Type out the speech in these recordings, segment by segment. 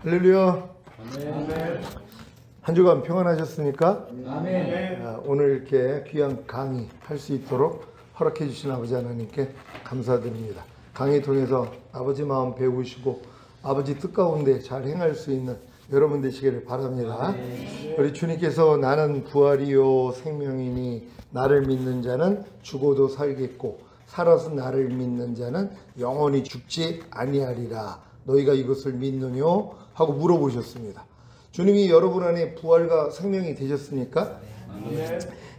할렐루야. 아멘. 한 주간 평안하셨습니까? 아멘. 오늘 이렇게 귀한 강의 할 수 있도록 허락해 주신 아버지 하나님께 감사드립니다. 강의 통해서 아버지 마음 배우시고 아버지 뜻 가운데 잘 행할 수 있는 여러분 되시기를 바랍니다. 우리 주님께서 나는 부활이요 생명이니 나를 믿는 자는 죽어도 살겠고 살아서 나를 믿는 자는 영원히 죽지 아니하리라. 너희가 이것을 믿느뇨? 하고 물어보셨습니다. 주님이 여러분 안에 부활과 생명이 되셨습니까?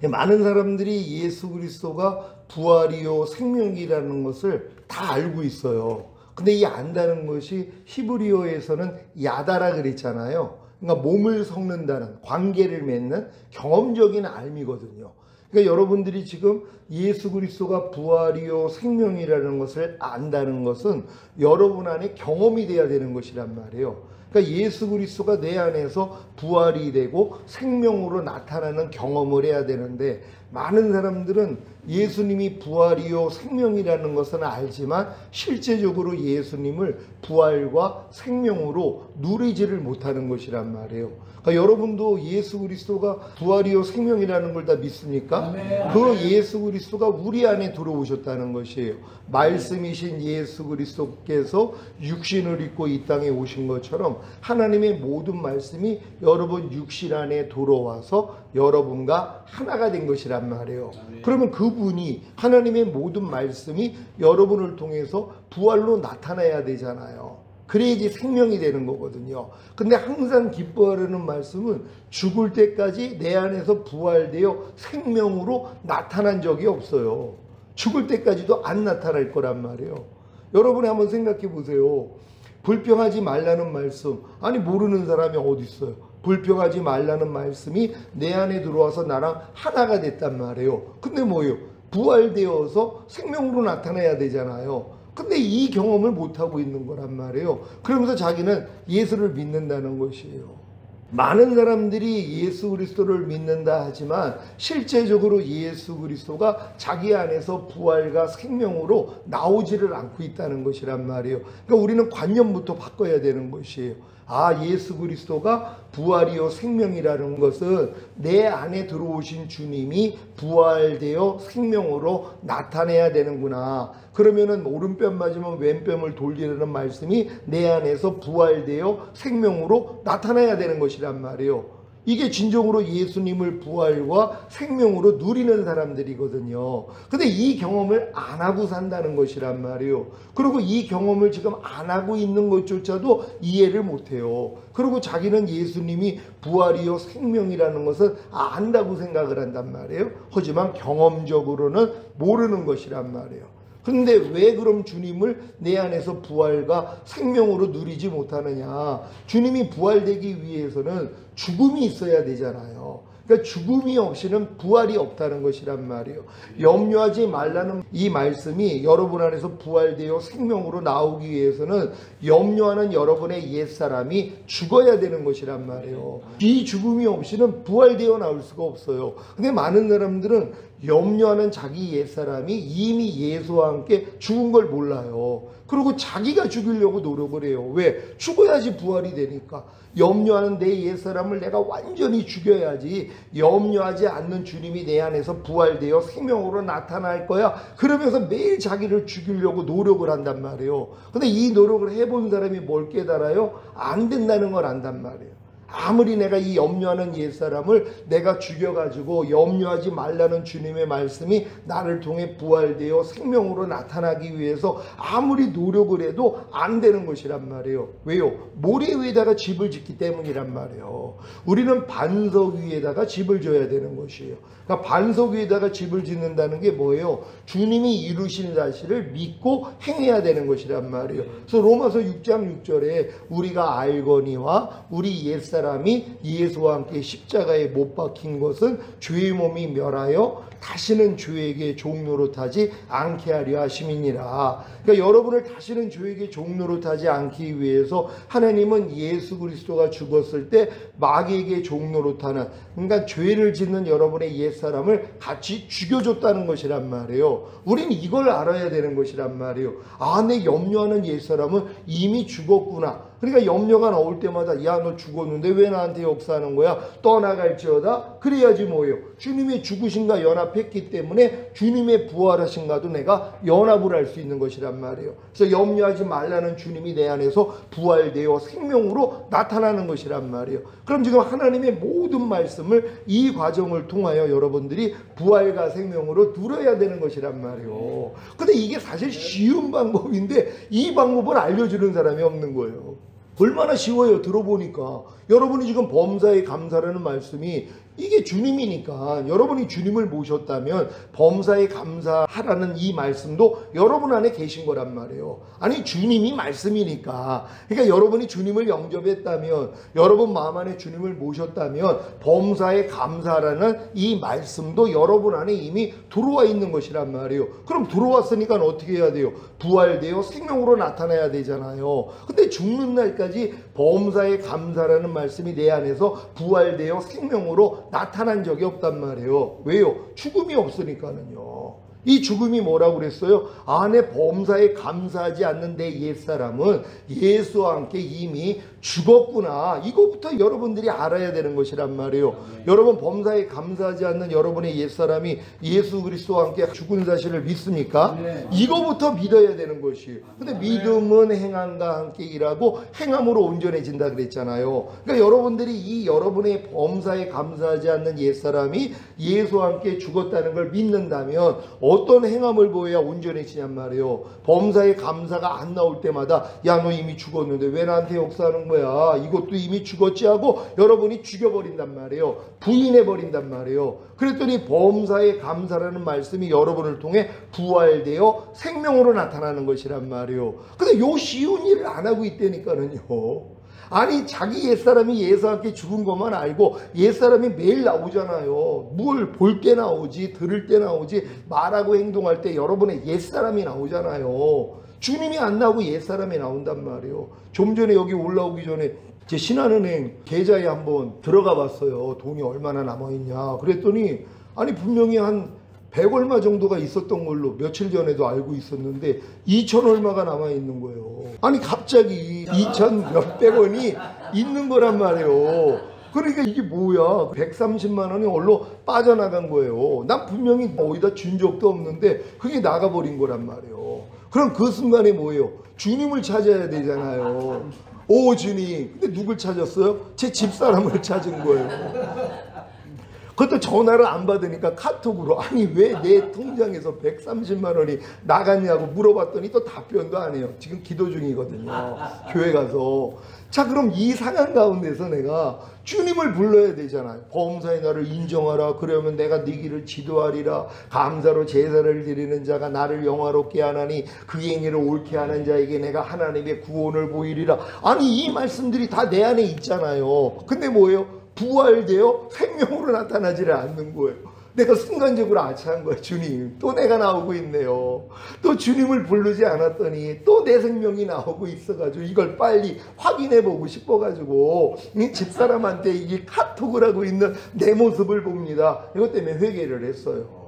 많은 사람들이 예수 그리스도가 부활이요 생명이라는 것을 다 알고 있어요. 근데 이 안다는 것이 히브리어에서는 야다라 그랬잖아요. 그러니까 몸을 섞는다는, 관계를 맺는 경험적인 알미거든요. 그러니까 여러분들이 지금 예수 그리스도가 부활이요 생명이라는 것을 안다는 것은 여러분 안에 경험이 돼야 되는 것이란 말이에요. 그러니까 예수 그리스도가 내 안에서 부활이 되고 생명으로 나타나는 경험을 해야 되는데, 많은 사람들은 예수님이 부활이요 생명이라는 것은 알지만 실제적으로 예수님을 부활과 생명으로 누리지를 못하는 것이란 말이에요. 그러니까 여러분도 예수 그리스도가 부활이요 생명이라는 걸 다 믿습니까? 그 예수 그리스도가 우리 안에 들어오셨다는 것이에요. 말씀이신 예수 그리스도께서 육신을 입고 이 땅에 오신 것처럼 하나님의 모든 말씀이 여러분 육신 안에 들어와서 여러분과 하나가 된 것이란 말이에요. 그러면 그분이, 하나님의 모든 말씀이 여러분을 통해서 부활로 나타나야 되잖아요. 그래야지 생명이 되는 거거든요. 근데 항상 기뻐하려는 말씀은 죽을 때까지 내 안에서 부활되어 생명으로 나타난 적이 없어요. 죽을 때까지도 안 나타날 거란 말이에요. 여러분이 한번 생각해 보세요. 불평하지 말라는 말씀, 아니 모르는 사람이 어디 있어요. 불평하지 말라는 말씀이 내 안에 들어와서 나랑 하나가 됐단 말이에요. 근데 뭐예요? 부활되어서 생명으로 나타나야 되잖아요. 근데 이 경험을 못하고 있는 거란 말이에요. 그러면서 자기는 예수를 믿는다는 것이에요. 많은 사람들이 예수 그리스도를 믿는다 하지만 실제적으로 예수 그리스도가 자기 안에서 부활과 생명으로 나오지를 않고 있다는 것이란 말이에요. 그러니까 우리는 관념부터 바꿔야 되는 것이에요. 아, 예수 그리스도가 부활이요 생명이라는 것은 내 안에 들어오신 주님이 부활되어 생명으로 나타내야 되는구나. 그러면은 오른뺨 맞으면 왼뺨을 돌리라는 말씀이 내 안에서 부활되어 생명으로 나타나야 되는 것이란 말이에요. 이게 진정으로 예수님을 부활과 생명으로 누리는 사람들이거든요. 근데 이 경험을 안 하고 산다는 것이란 말이에요. 그리고 이 경험을 지금 안 하고 있는 것조차도 이해를 못해요. 그리고 자기는 예수님이 부활이요 생명이라는 것을 안다고 생각을 한단 말이에요. 하지만 경험적으로는 모르는 것이란 말이에요. 그런데 왜 그럼 주님을 내 안에서 부활과 생명으로 누리지 못하느냐? 주님이 부활되기 위해서는 죽음이 있어야 되잖아요. 그러니까 죽음이 없이는 부활이 없다는 것이란 말이에요. 염려하지 말라는 이 말씀이 여러분 안에서 부활되어 생명으로 나오기 위해서는 염려하는 여러분의 옛사람이 죽어야 되는 것이란 말이에요. 이 죽음이 없이는 부활되어 나올 수가 없어요. 근데 많은 사람들은 염려하는 자기 옛사람이 이미 예수와 함께 죽은 걸 몰라요. 그리고 자기가 죽이려고 노력을 해요. 왜? 죽어야지 부활이 되니까. 염려하는 내 옛사람을 내가 완전히 죽여야지 염려하지 않는 주님이 내 안에서 부활되어 생명으로 나타날 거야. 그러면서 매일 자기를 죽이려고 노력을 한단 말이에요. 근데 이 노력을 해본 사람이 뭘 깨달아요? 안 된다는 걸 안단 말이에요. 아무리 내가 이 염려하는 옛사람을 내가 죽여가지고 염려하지 말라는 주님의 말씀이 나를 통해 부활되어 생명으로 나타나기 위해서 아무리 노력을 해도 안 되는 것이란 말이에요. 왜요? 모래 위에다가 집을 짓기 때문이란 말이에요. 우리는 반석 위에다가 집을 져야 되는 것이에요. 그러니까 반석 위에다가 집을 짓는다는 게 뭐예요? 주님이 이루신 사실을 믿고 행해야 되는 것이란 말이에요. 그래서 로마서 6장 6절에 우리가 알거니와 우리 옛사람 옛사람이 예수와 함께 십자가에 못 박힌 것은 죄의 몸이 멸하여 다시는 죄에게 종노릇하지 않게 하려 하심이니라. 그러니까 여러분을 다시는 죄에게 종노릇하지 않기 위해서 하나님은 예수 그리스도가 죽었을 때 마귀에게 종노릇하는, 그러니까 죄를 짓는 여러분의 옛사람을 같이 죽여줬다는 것이란 말이에요. 우린 이걸 알아야 되는 것이란 말이에요. 아, 내 염려하는 옛사람은 이미 죽었구나. 그러니까 염려가 나올 때마다 야, 너 죽었는데 왜 나한테 역사하는 거야? 떠나갈지어다. 그래야지 뭐예요? 주님의 죽으신과 연합했기 때문에 주님의 부활하신과도 내가 연합을 할 수 있는 것이란 말이에요. 그래서 염려하지 말라는 주님이 내 안에서 부활되어 생명으로 나타나는 것이란 말이에요. 그럼 지금 하나님의 모든 말씀을 이 과정을 통하여 여러분들이 부활과 생명으로 누려야 되는 것이란 말이에요. 근데 이게 사실 쉬운 방법인데 이 방법을 알려주는 사람이 없는 거예요. 얼마나 쉬워요. 들어보니까 여러분이 지금 범사에 감사라는 말씀이 이게 주님이니까, 여러분이 주님을 모셨다면 범사에 감사하라는 이 말씀도 여러분 안에 계신 거란 말이에요. 아니, 주님이 말씀이니까. 그러니까 여러분이 주님을 영접했다면, 여러분 마음 안에 주님을 모셨다면 범사에 감사라는 이 말씀도 여러분 안에 이미 들어와 있는 것이란 말이에요. 그럼 들어왔으니까 어떻게 해야 돼요? 부활되어 생명으로 나타나야 되잖아요. 근데 죽는 날까지 범사에 감사라는 말씀이 내 안에서 부활되어 생명으로 나타난 적이 없단 말이에요. 왜요? 죽음이 없으니까는요. 이 죽음이 뭐라고 그랬어요? 아, 내 범사에 감사하지 않는 내 옛사람은 예수와 함께 이미 죽었구나. 이거부터 여러분들이 알아야 되는 것이란 말이에요. 여러분 범사에 감사하지 않는 여러분의 옛사람이 예수 그리스도와 함께 죽은 사실을 믿습니까? 이거부터 믿어야 되는 것이에요. 근데 믿음은 행함과 함께 일하고 행함으로 온전해진다 그랬잖아요. 그러니까 여러분들이 이 여러분의 범사에 감사하지 않는 옛사람이 예수와 함께 죽었다는 걸 믿는다면 어떤 행함을 보여야 온전해지냔 말이에요. 범사에 감사가 안 나올 때마다 야, 너 이미 죽었는데 왜 나한테 역사하는 거야? 이것도 이미 죽었지 하고 여러분이 죽여버린단 말이에요. 부인해버린단 말이에요. 그랬더니 범사에 감사라는 말씀이 여러분을 통해 부활되어 생명으로 나타나는 것이란 말이에요. 근데 요 쉬운 일을 안 하고 있다니까는요. 아니, 자기 옛사람이 예수와 함께 죽은 것만 알고 옛사람이 매일 나오잖아요. 뭘 볼 때 나오지, 들을 때 나오지, 말하고 행동할 때 여러분의 옛사람이 나오잖아요. 주님이 안 나오고 옛사람이 나온단 말이에요. 좀 전에 여기 올라오기 전에 제 신한은행 계좌에 한번 들어가 봤어요. 돈이 얼마나 남아있냐. 그랬더니 아니, 분명히 한 100 얼마 정도가 있었던 걸로 며칠 전에도 알고 있었는데 2천 얼마가 남아있는 거예요. 아니, 갑자기 2천 몇백 원이 있는 거란 말이에요. 그러니까 이게 뭐야? 130만 원이 얼로 빠져나간 거예요. 난 분명히 어디다 준 적도 없는데 그게 나가버린 거란 말이에요. 그럼 그 순간에 뭐예요? 주님을 찾아야 되잖아요. 오, 주님. 근데 누굴 찾았어요? 제 집사람을 찾은 거예요. 그것도 전화를 안 받으니까 카톡으로 아니, 왜 내 통장에서 130만 원이 나갔냐고 물어봤더니 또 답변도 안 해요. 지금 기도 중이거든요. 교회 가서. 자, 그럼 이 상황 가운데서 내가 주님을 불러야 되잖아요. 범사의 나를 인정하라. 그러면 내가 네 길을 지도하리라. 감사로 제사를 드리는 자가 나를 영화롭게 하나니 그 행위를 옳게 하는 자에게 내가 하나님의 구원을 보이리라. 아니, 이 말씀들이 다 내 안에 있잖아요. 근데 뭐예요? 부활되어 생명으로 나타나지를 않는 거예요. 내가 순간적으로 아차한 거야. 주님, 또 내가 나오고 있네요. 또 주님을 부르지 않았더니 또 내 생명이 나오고 있어가지고 이걸 빨리 확인해보고 싶어가지고 집사람한테 이 카톡을 하고 있는 내 모습을 봅니다. 이것 때문에 회개를 했어요.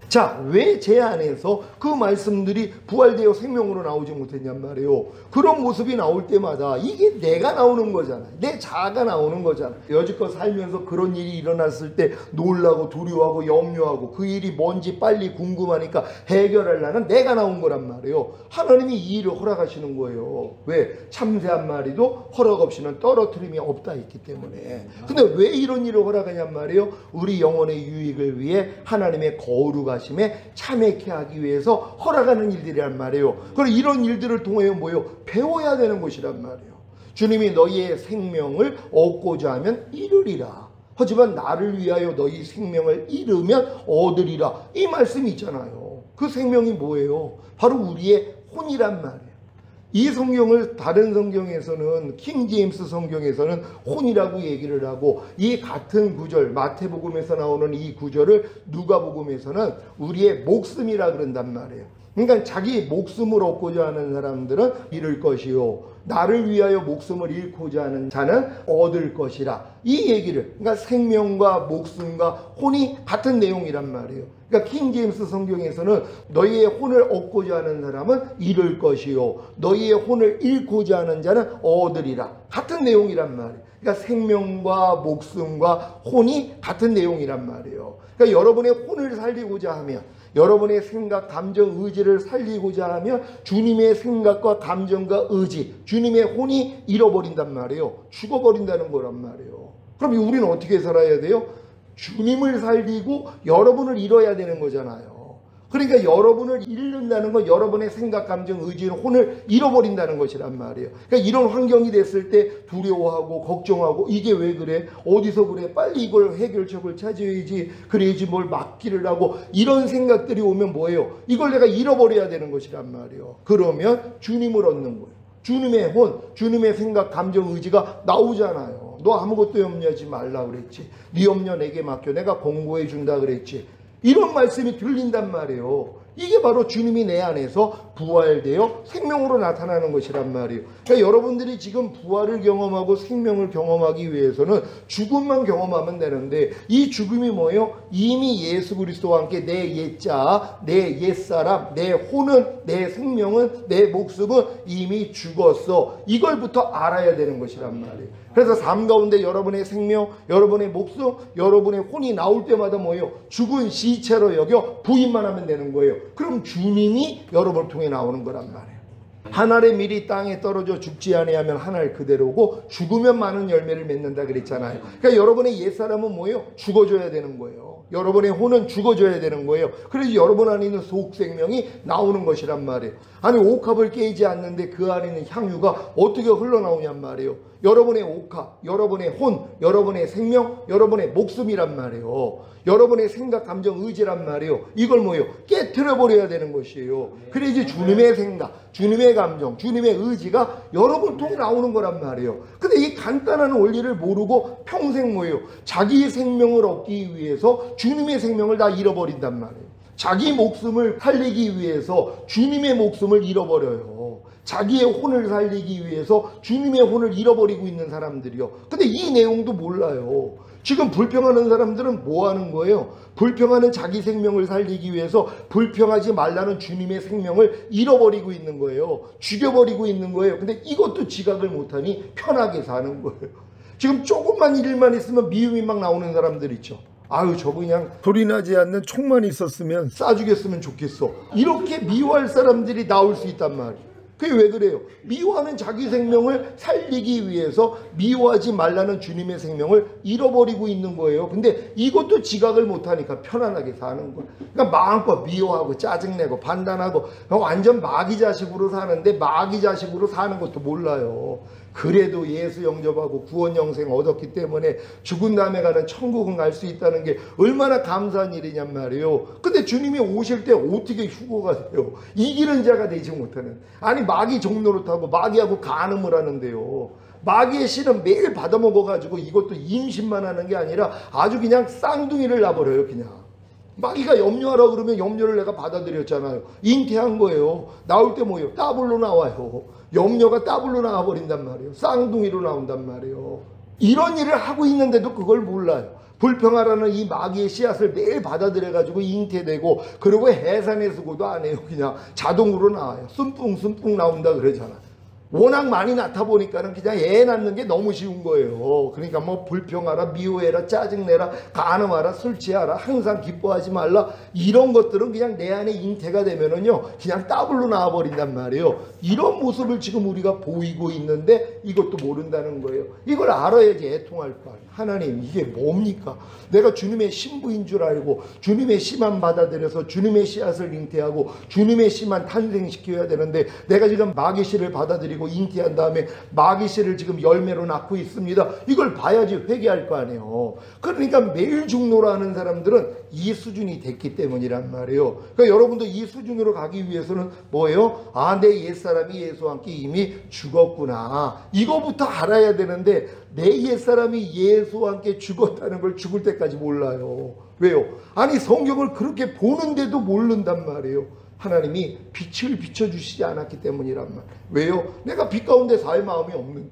자, 왜 제 안에서 그 말씀들이 부활되어 생명으로 나오지 못했냔 말이에요. 그런 모습이 나올 때마다 이게 내가 나오는 거잖아요. 내 자아가 나오는 거잖아요. 여지껏 살면서 그런 일이 일어났을 때 놀라고 두려워하고 염려하고 그 일이 뭔지 빨리 궁금하니까 해결하려는 내가 나온 거란 말이에요. 하나님이 이 일을 허락하시는 거예요. 왜? 참새 한 마리도 허락 없이는 떨어뜨림이 없다 했기 때문에. 근데 왜 이런 일을 허락하냔 말이에요. 우리 영혼의 유익을 위해 하나님의 거룩한 심에 참회케 하기 위해서 허락하는 일들이란 말이에요. 그럼 이런 일들을 통해 뭐예요? 배워야 되는 것이란 말이에요. 주님이 너희의 생명을 얻고자 하면 잃으리라. 하지만 나를 위하여 너희 생명을 잃으면 얻으리라. 이 말씀이 있잖아요. 그 생명이 뭐예요? 바로 우리의 혼이란 말이에요. 이 성경을 다른 성경에서는 킹 제임스 성경에서는 혼이라고 얘기를 하고, 이 같은 구절 마태복음에서 나오는 이 구절을 누가복음에서는 우리의 목숨이라 그런단 말이에요. 그러니까 자기 목숨을 얻고자 하는 사람들은 잃을 것이요, 나를 위하여 목숨을 잃고자 하는 자는 얻을 것이라. 이 얘기를, 그러니까 생명과 목숨과 혼이 같은 내용이란 말이에요. 그러니까 킹 제임스 성경에서는 너희의 혼을 얻고자 하는 사람은 잃을 것이요, 너희의 혼을 잃고자 하는 자는 얻으리라. 같은 내용이란 말이에요. 그러니까 생명과 목숨과 혼이 같은 내용이란 말이에요. 그러니까 여러분의 혼을 살리고자 하면, 여러분의 생각, 감정, 의지를 살리고자 하면 주님의 생각과 감정과 의지, 주님의 혼이 잃어버린단 말이에요. 죽어버린다는 거란 말이에요. 그럼 우리는 어떻게 살아야 돼요? 주님을 살리고 여러분을 잃어야 되는 거잖아요. 그러니까 여러분을 잃는다는 건 여러분의 생각, 감정, 의지, 혼을 잃어버린다는 것이란 말이에요. 그러니까 이런 환경이 됐을 때 두려워하고 걱정하고, 이게 왜 그래? 어디서 그래? 빨리 이걸 해결책을 찾아야지. 그래야지 뭘 막기를 하고, 이런 생각들이 오면 뭐예요? 이걸 내가 잃어버려야 되는 것이란 말이에요. 그러면 주님을 얻는 거예요. 주님의 혼, 주님의 생각, 감정, 의지가 나오잖아요. 너 아무것도 염려하지 말라 그랬지. 네 염려 내게 맡겨. 내가 공고해 준다 그랬지. 이런 말씀이 들린단 말이에요. 이게 바로 주님이 내 안에서 부활되어 생명으로 나타나는 것이란 말이에요. 그러니까 여러분들이 지금 부활을 경험하고 생명을 경험하기 위해서는 죽음만 경험하면 되는데, 이 죽음이 뭐예요? 이미 예수 그리스도와 함께 내 옛자, 내 옛사람, 내 혼은, 내 생명은, 내 목숨은 이미 죽었어. 이걸부터 알아야 되는 것이란 말이에요. 그래서 삶 가운데 여러분의 생명, 여러분의 목숨, 여러분의 혼이 나올 때마다 뭐예요? 죽은 시체로 여겨 부인만 하면 되는 거예요. 그럼 주님이 여러분을 통해 나오는 거란 말이에요. 한 알의 밀이 땅에 떨어져 죽지 아니하면 한 알 그대로고, 죽으면 많은 열매를 맺는다 그랬잖아요. 그러니까 여러분의 옛사람은 뭐예요? 죽어줘야 되는 거예요. 여러분의 혼은 죽어줘야 되는 거예요. 그래서 여러분 안에 있는 속생명이 나오는 것이란 말이에요. 아니, 옥합을 깨지 않는데 그 안에 있는 향유가 어떻게 흘러나오냔 말이에요. 여러분의 옥합, 여러분의 혼, 여러분의 생명, 여러분의 목숨이란 말이에요. 여러분의 생각, 감정, 의지란 말이에요. 이걸 뭐예요? 깨트려버려야 되는 것이에요. 그래야지 주님의 생각, 주님의 감정, 주님의 의지가 여러분 통해 나오는 거란 말이에요. 근데 이 간단한 원리를 모르고 평생 뭐예요? 자기 생명을 얻기 위해서 주님의 생명을 다 잃어버린단 말이에요. 자기 목숨을 살리기 위해서 주님의 목숨을 잃어버려요. 자기의 혼을 살리기 위해서 주님의 혼을 잃어버리고 있는 사람들이요. 근데 이 내용도 몰라요. 지금 불평하는 사람들은 뭐 하는 거예요? 불평하는 자기 생명을 살리기 위해서 불평하지 말라는 주님의 생명을 잃어버리고 있는 거예요. 죽여버리고 있는 거예요. 근데 이것도 지각을 못하니 편하게 사는 거예요. 지금 조금만 일만 있으면 미움이 막 나오는 사람들 있죠. 아유, 저 그냥 소리나지 않는 총만 있었으면 쏴주겠으면 좋겠어. 이렇게 미워할 사람들이 나올 수 있단 말이에요. 그게 왜 그래요? 미워하는 자기 생명을 살리기 위해서 미워하지 말라는 주님의 생명을 잃어버리고 있는 거예요. 근데 이것도 지각을 못하니까 편안하게 사는 거예요. 그러니까 마음껏 미워하고 짜증내고 판단하고 완전 마귀 자식으로 사는데, 마귀 자식으로 사는 것도 몰라요. 그래도 예수 영접하고 구원 영생 얻었기 때문에 죽은 다음에 가는 천국은 갈 수 있다는 게 얼마나 감사한 일이냔 말이에요. 근데 주님이 오실 때 어떻게 휴거가 돼요? 이기는 자가 되지 못하는. 아니, 마귀 종노릇하고 마귀하고 간음을 하는데요. 마귀의 씨는 매일 받아먹어가지고 이것도 임신만 하는 게 아니라 아주 그냥 쌍둥이를 낳아버려요. 그냥 마귀가 염려하라 그러면 염려를 내가 받아들였잖아요. 잉태한 거예요. 나올 때 뭐예요? 더블로 나와요. 염려가 더블로 나와버린단 말이에요. 쌍둥이로 나온단 말이에요. 이런 일을 하고 있는데도 그걸 몰라요. 불평하라는 이 마귀의 씨앗을 매일 받아들여가지고 잉태되고, 그리고 해산에 쓰고도 안 해요. 그냥 자동으로 나와요. 숨뿡 나온다 그러잖아. 워낙 많이 낳다 보니까는 그냥 애 낳는 게 너무 쉬운 거예요. 그러니까 뭐 불평하라, 미워해라, 짜증내라, 간음하라, 술 취하라, 항상 기뻐하지 말라, 이런 것들은 그냥 내 안에 잉태가 되면은요 그냥 더블로 나와버린단 말이에요. 이런 모습을 지금 우리가 보이고 있는데 이것도 모른다는 거예요. 이걸 알아야지 애통할 거 아니에요. 하나님, 이게 뭡니까? 내가 주님의 신부인 줄 알고 주님의 씨만 받아들여서 주님의 씨앗을 잉태하고 주님의 씨만 탄생시켜야 되는데, 내가 지금 마귀 씨를 받아들이고 되고 잉태한 다음에 마귀씨를 지금 열매로 낳고 있습니다. 이걸 봐야지 회개할 거 아니에요. 그러니까 매일 중노라는 사람들은 이 수준이 됐기 때문이란 말이에요. 그러니까 여러분도 이 수준으로 가기 위해서는 뭐예요? 아, 내 옛사람이 예수와 함께 이미 죽었구나. 이거부터 알아야 되는데 내 옛사람이 예수와 함께 죽었다는 걸 죽을 때까지 몰라요. 왜요? 아니 성경을 그렇게 보는데도 모른단 말이에요. 하나님이 빛을 비춰주시지 않았기 때문이란 말. 왜요? 내가 빛 가운데 살 마음이 없는데,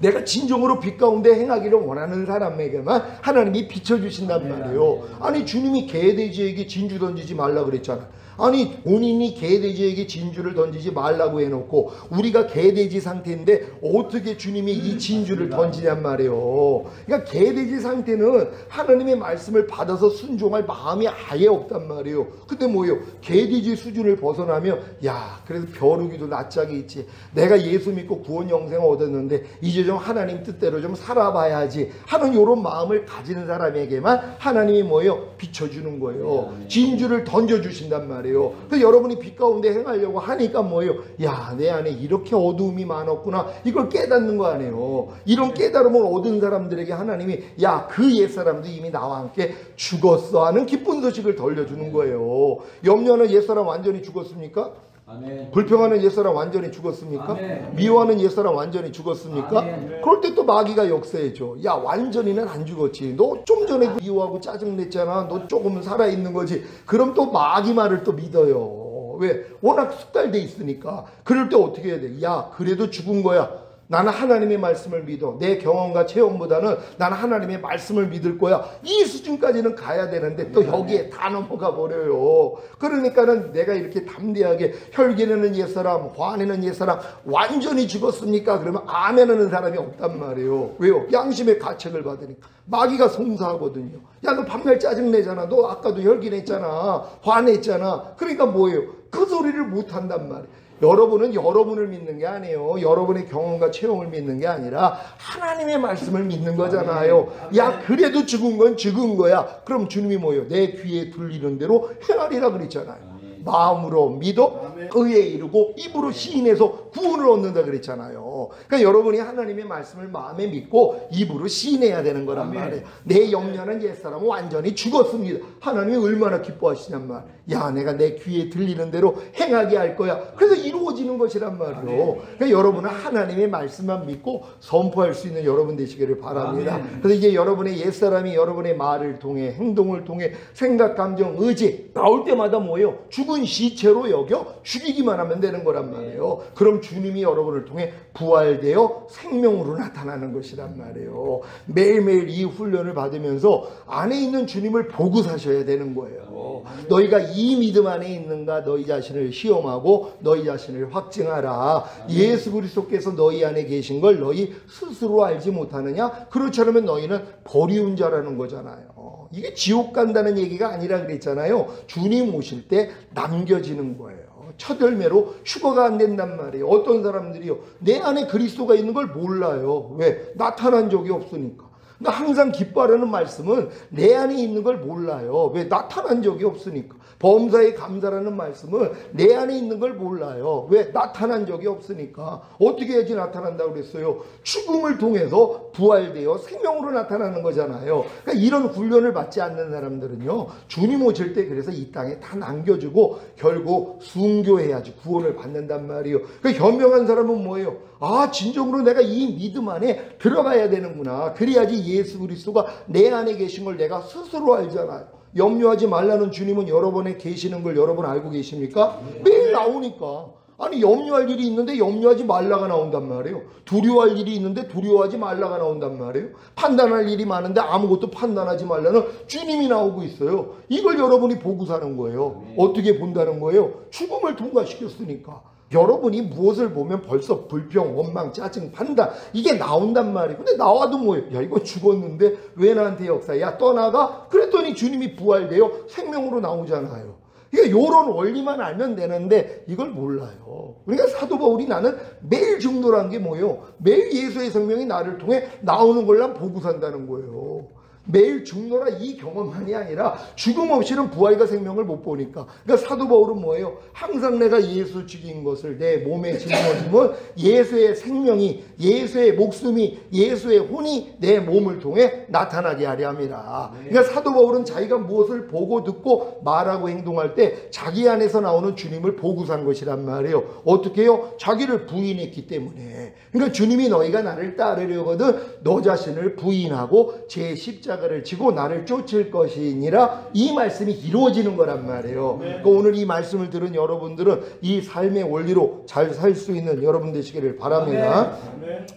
내가 진정으로 빛 가운데 행하기를 원하는 사람에게만 하나님이 비춰주신단 말이에요. 아니 주님이 개돼지에게 진주 던지지 말라 그랬잖아. 아니 본인이 개돼지에게 진주를 던지지 말라고 해놓고 우리가 개돼지 상태인데 어떻게 주님이 이 진주를 던지냔 말이에요. 그러니까 개돼지 상태는 하나님의 말씀을 받아서 순종할 마음이 아예 없단 말이에요. 근데 뭐예요? 개돼지 수준을 벗어나면 야 그래도 벼룩이도 낯짝이 있지, 내가 예수 믿고 구원 영생을 얻었는데 이제 좀 하나님 뜻대로 좀 살아봐야지 하는 이런 마음을 가지는 사람에게만 하나님이 뭐예요? 비춰주는 거예요. 진주를 던져주신단 말이에요. 그래서 여러분이 빛 가운데 행하려고 하니까 뭐예요? 야, 내 안에 이렇게 어두움이 많았구나. 이걸 깨닫는 거 아니에요. 이런 깨달음을 얻은 사람들에게 하나님이 야, 그 옛사람도 이미 나와 함께 죽었어 하는 기쁜 소식을 들려주는 거예요. 염려하는 옛사람 완전히 죽었습니까? 아멘. 불평하는 옛사람 완전히 죽었습니까? 아멘. 미워하는 옛사람 완전히 죽었습니까? 아멘. 그럴 때 또 마귀가 역사해줘. 야, 완전히는 안 죽었지. 너 좀 전에 미워하고 짜증냈잖아. 너 조금은 살아있는 거지. 그럼 또 마귀 말을 또 믿어요. 왜? 워낙 숙달돼 있으니까. 그럴 때 어떻게 해야 돼? 야, 그래도 죽은 거야. 나는 하나님의 말씀을 믿어. 내 경험과 체험보다는 나는 하나님의 말씀을 믿을 거야. 이 수준까지는 가야 되는데 또 여기에 다 넘어가 버려요. 그러니까는 내가 이렇게 담대하게 혈기내는 옛사람, 화내는 옛사람 완전히 죽었습니까? 그러면 아멘 하는 사람이 없단 말이에요. 왜요? 양심의 가책을 받으니까. 마귀가 송사하거든요. 야, 너 밤날 짜증내잖아. 너 아까도 혈기냈잖아. 화냈잖아. 그러니까 뭐예요? 그 소리를 못한단 말이에요. 여러분은 여러분을 믿는 게 아니에요. 여러분의 경험과 체험을 믿는 게 아니라 하나님의 말씀을 믿는 거잖아요. 야, 그래도 죽은 건 죽은 거야. 그럼 주님이 뭐예요? 내 귀에 들리는 대로 행하리라 그랬잖아요. 마음으로 믿어 의에 이르고 입으로 시인해서 구원을 얻는다 그랬잖아요. 그러니까 여러분이 하나님의 말씀을 마음에 믿고 입으로 시인해야 되는 거란 말이에요. 내 염려는 옛사람은 완전히 죽었습니다. 하나님이 얼마나 기뻐하시냔 말. 야, 내가 내 귀에 들리는 대로 행하게 할 거야. 그래서 이루어지는 것이란 말이에요. 그러니까 여러분은 하나님의 말씀만 믿고 선포할 수 있는 여러분 되시기를 바랍니다. 그래서 이제 여러분의 옛사람이 여러분의 말을 통해 행동을 통해 생각, 감정, 의지 나올 때마다 뭐예요? 죽은 시체로 여겨 죽이기만 하면 되는 거란 말이에요. 그럼 주님이 여러분을 통해 부활되어 생명으로 나타나는 것이란 말이에요. 매일매일 이 훈련을 받으면서 안에 있는 주님을 보고 사셔야 되는 거예요. 너희가 이 믿음 안에 있는가 너희 자신을 시험하고 너희 자신을 확증하라. 예수 그리스도께서 너희 안에 계신 걸 너희 스스로 알지 못하느냐? 그렇지 않으면 너희는 버리운 자라는 거잖아요. 이게 지옥 간다는 얘기가 아니라 그랬잖아요. 주님 오실 때 남겨지는 거예요. 첫 열매로 휴거가 안 된단 말이에요. 어떤 사람들이요, 내 안에 그리스도가 있는 걸 몰라요. 왜? 나타난 적이 없으니까. 나 항상 기뻐하라는 말씀은 내 안에 있는 걸 몰라요. 왜? 나타난 적이 없으니까. 범사에 감사라는 말씀은 내 안에 있는 걸 몰라요. 왜? 나타난 적이 없으니까. 어떻게 해야지 나타난다고 그랬어요? 죽음을 통해서 부활되어 생명으로 나타나는 거잖아요. 그러니까 이런 훈련을 받지 않는 사람들은요, 주님 오실 때 그래서 이 땅에 다 남겨주고 결국 순교해야지 구원을 받는단 말이에요. 그러니까 현명한 사람은 뭐예요? 아, 진정으로 내가 이 믿음 안에 들어가야 되는구나. 그래야지 예수 그리스도가 내 안에 계신 걸 내가 스스로 알잖아요. 염려하지 말라는 주님은 여러분에 계시는 걸 여러분 알고 계십니까? 매일 나오니까. 아니, 염려할 일이 있는데 염려하지 말라가 나온단 말이에요. 두려워할 일이 있는데 두려워하지 말라가 나온단 말이에요. 판단할 일이 많은데 아무것도 판단하지 말라는 주님이 나오고 있어요. 이걸 여러분이 보고 사는 거예요. 어떻게 본다는 거예요? 죽음을 통과시켰으니까. 여러분이 무엇을 보면 벌써 불평, 원망, 짜증, 판단 이게 나온단 말이에요. 근데 나와도 뭐예요? 야, 이거 죽었는데 왜 나한테 역사? 야, 떠나가? 그랬더니 주님이 부활되어 생명으로 나오잖아요. 그러니까 이런 원리만 알면 되는데 이걸 몰라요. 그러니까 사도 바울이 나는 매일 중노란 게 뭐예요? 매일 예수의 생명이 나를 통해 나오는 걸 난 보고 산다는 거예요. 매일 죽노라 이 경험만이 아니라 죽음 없이는 부활과 생명을 못 보니까. 그러니까 사도 바울은 뭐예요? 항상 내가 예수 죽인 것을 내 몸에 짊어지면 예수의 생명이, 예수의 목숨이, 예수의 혼이 내 몸을 통해 나타나게 하려 함이라. 그러니까 사도 바울은 자기가 무엇을 보고 듣고 말하고 행동할 때 자기 안에서 나오는 주님을 보고 산 것이란 말이에요. 어떻게 해요? 자기를 부인했기 때문에. 그러니까 주님이 너희가 나를 따르려거든 너 자신을 부인하고 제 십자가를 지고 나를 쫓을 것이니라, 이 말씀이 이루어지는 거란 말이에요. 그러니까 오늘 이 말씀을 들은 여러분들은 이 삶의 원리로 잘 살 수 있는 여러분 되시기를 바랍니다.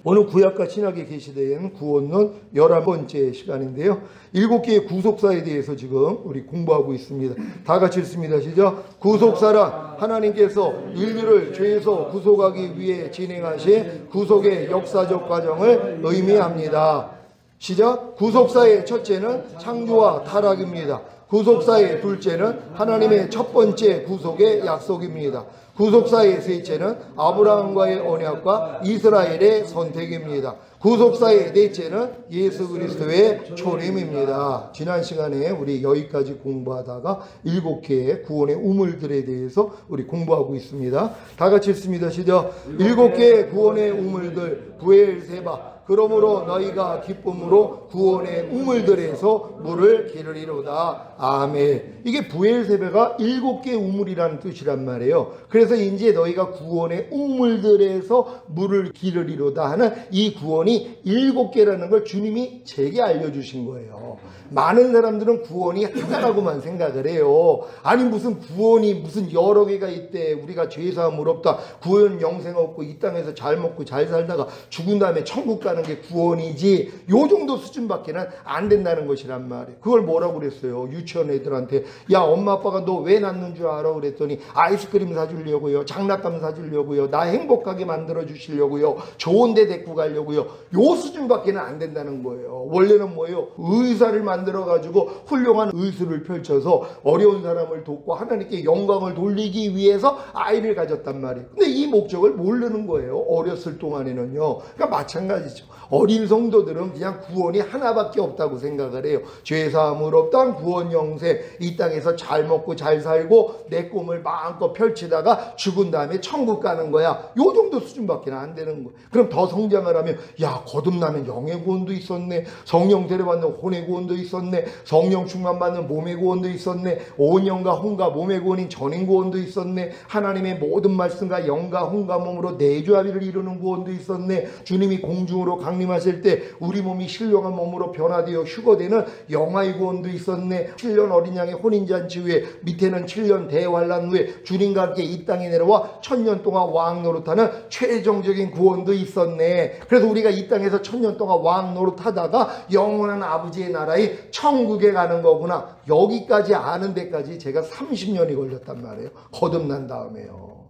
오늘 구약과 신약에 게시된 구원론 11번째 시간인데요. 7개의 구속사에 대해서 지금 우리 공부하고 있습니다. 다 같이 읽습니다. 시작. 구속사란 하나님께서 인류를 죄에서 구속하기 위해 진행하신 구속의 역사적 과정을 의미합니다. 시작. 구속사의 첫째는 창조와 타락입니다. 구속사의 둘째는 하나님의 첫 번째 구속의 약속입니다. 구속사의 셋째는 아브라함과의 언약과 이스라엘의 선택입니다. 구속사의 넷째는 예수 그리스도의 초림입니다. 지난 시간에 우리 여기까지 공부하다가 7개의 구원의 우물들에 대해서 우리 공부하고 있습니다. 다 같이 읽습니다. 시작. 7개의 구원의 우물들 부엘세바, 그러므로 너희가 기쁨으로 구원의 우물들에서 물을 기르리로다. 아멘. 이게 부엘세바가 7개의 우물이라는 뜻이란 말이에요. 그래서 이제 너희가 구원의 우물들에서 물을 기르리로다 하는 이 구원이 7개라는 걸 주님이 제게 알려주신 거예요. 많은 사람들은 구원이 하나라고만 생각을 해요. 아니 무슨 구원이 무슨 여러 개가 있대. 우리가 죄사함을 없다, 구원 영생 없고 이 땅에서 잘 먹고 잘 살다가 죽은 다음에 천국 가는 게 구원이지, 요 정도 수준밖에는 안 된다는 것이란 말이에요. 그걸 뭐라고 그랬어요? 유치원 애들한테 야 엄마 아빠가 너 왜 낳는 줄 알아? 그랬더니 아이스크림 사주려고요, 장난감 사주려고요, 나 행복하게 만들어 주시려고요, 좋은 데 데리고 가려고요. 요 수준밖에는 안 된다는 거예요. 원래는 뭐예요? 의사를 만들어 가지고 훌륭한 의술을 펼쳐서 어려운 사람을 돕고 하나님께 영광을 돌리기 위해서 아이를 가졌단 말이에요. 근데 이 목적을 모르는 거예요. 어렸을 동안에는요. 그러니까 마찬가지죠. 어린 성도들은 그냥 구원이 하나밖에 없다고 생각을 해요. 죄사함을 없단 구원 영생, 이 땅에서 잘 먹고 잘 살고 내 꿈을 마음껏 펼치다가 죽은 다음에 천국 가는 거야. 요 정도 수준밖에 안 되는 거예요. 그럼 더 성장을 하면 야 거듭나면 영의 구원도 있었네, 성령 데려받는 혼의 구원도 있었네, 성령 충만받는 몸의 구원도 있었네, 온영과 혼과 몸의 구원인 전인 구원도 있었네, 하나님의 모든 말씀과 영과 혼과 몸으로 내조합의를 이루는 구원도 있었네, 주님이 공중으로 강림하실 때 우리 몸이 신령한 몸으로 변화되어 휴거되는 영화의 구원도 있었네, 7년 어린 양의 혼인잔치 후에 밑에는 7년 대환란 후에 주님과 함께 이 땅에 내려와 1000년 동안 왕 노릇하는 최종적인 구원도 있었네. 그래서 우리가 이 땅에서 1000년 동안 왕 노릇하다가 영원한 아버지의 나라의 천국에 가는 거구나. 여기까지 아는 데까지 제가 30년이 걸렸단 말이에요. 거듭난 다음에요.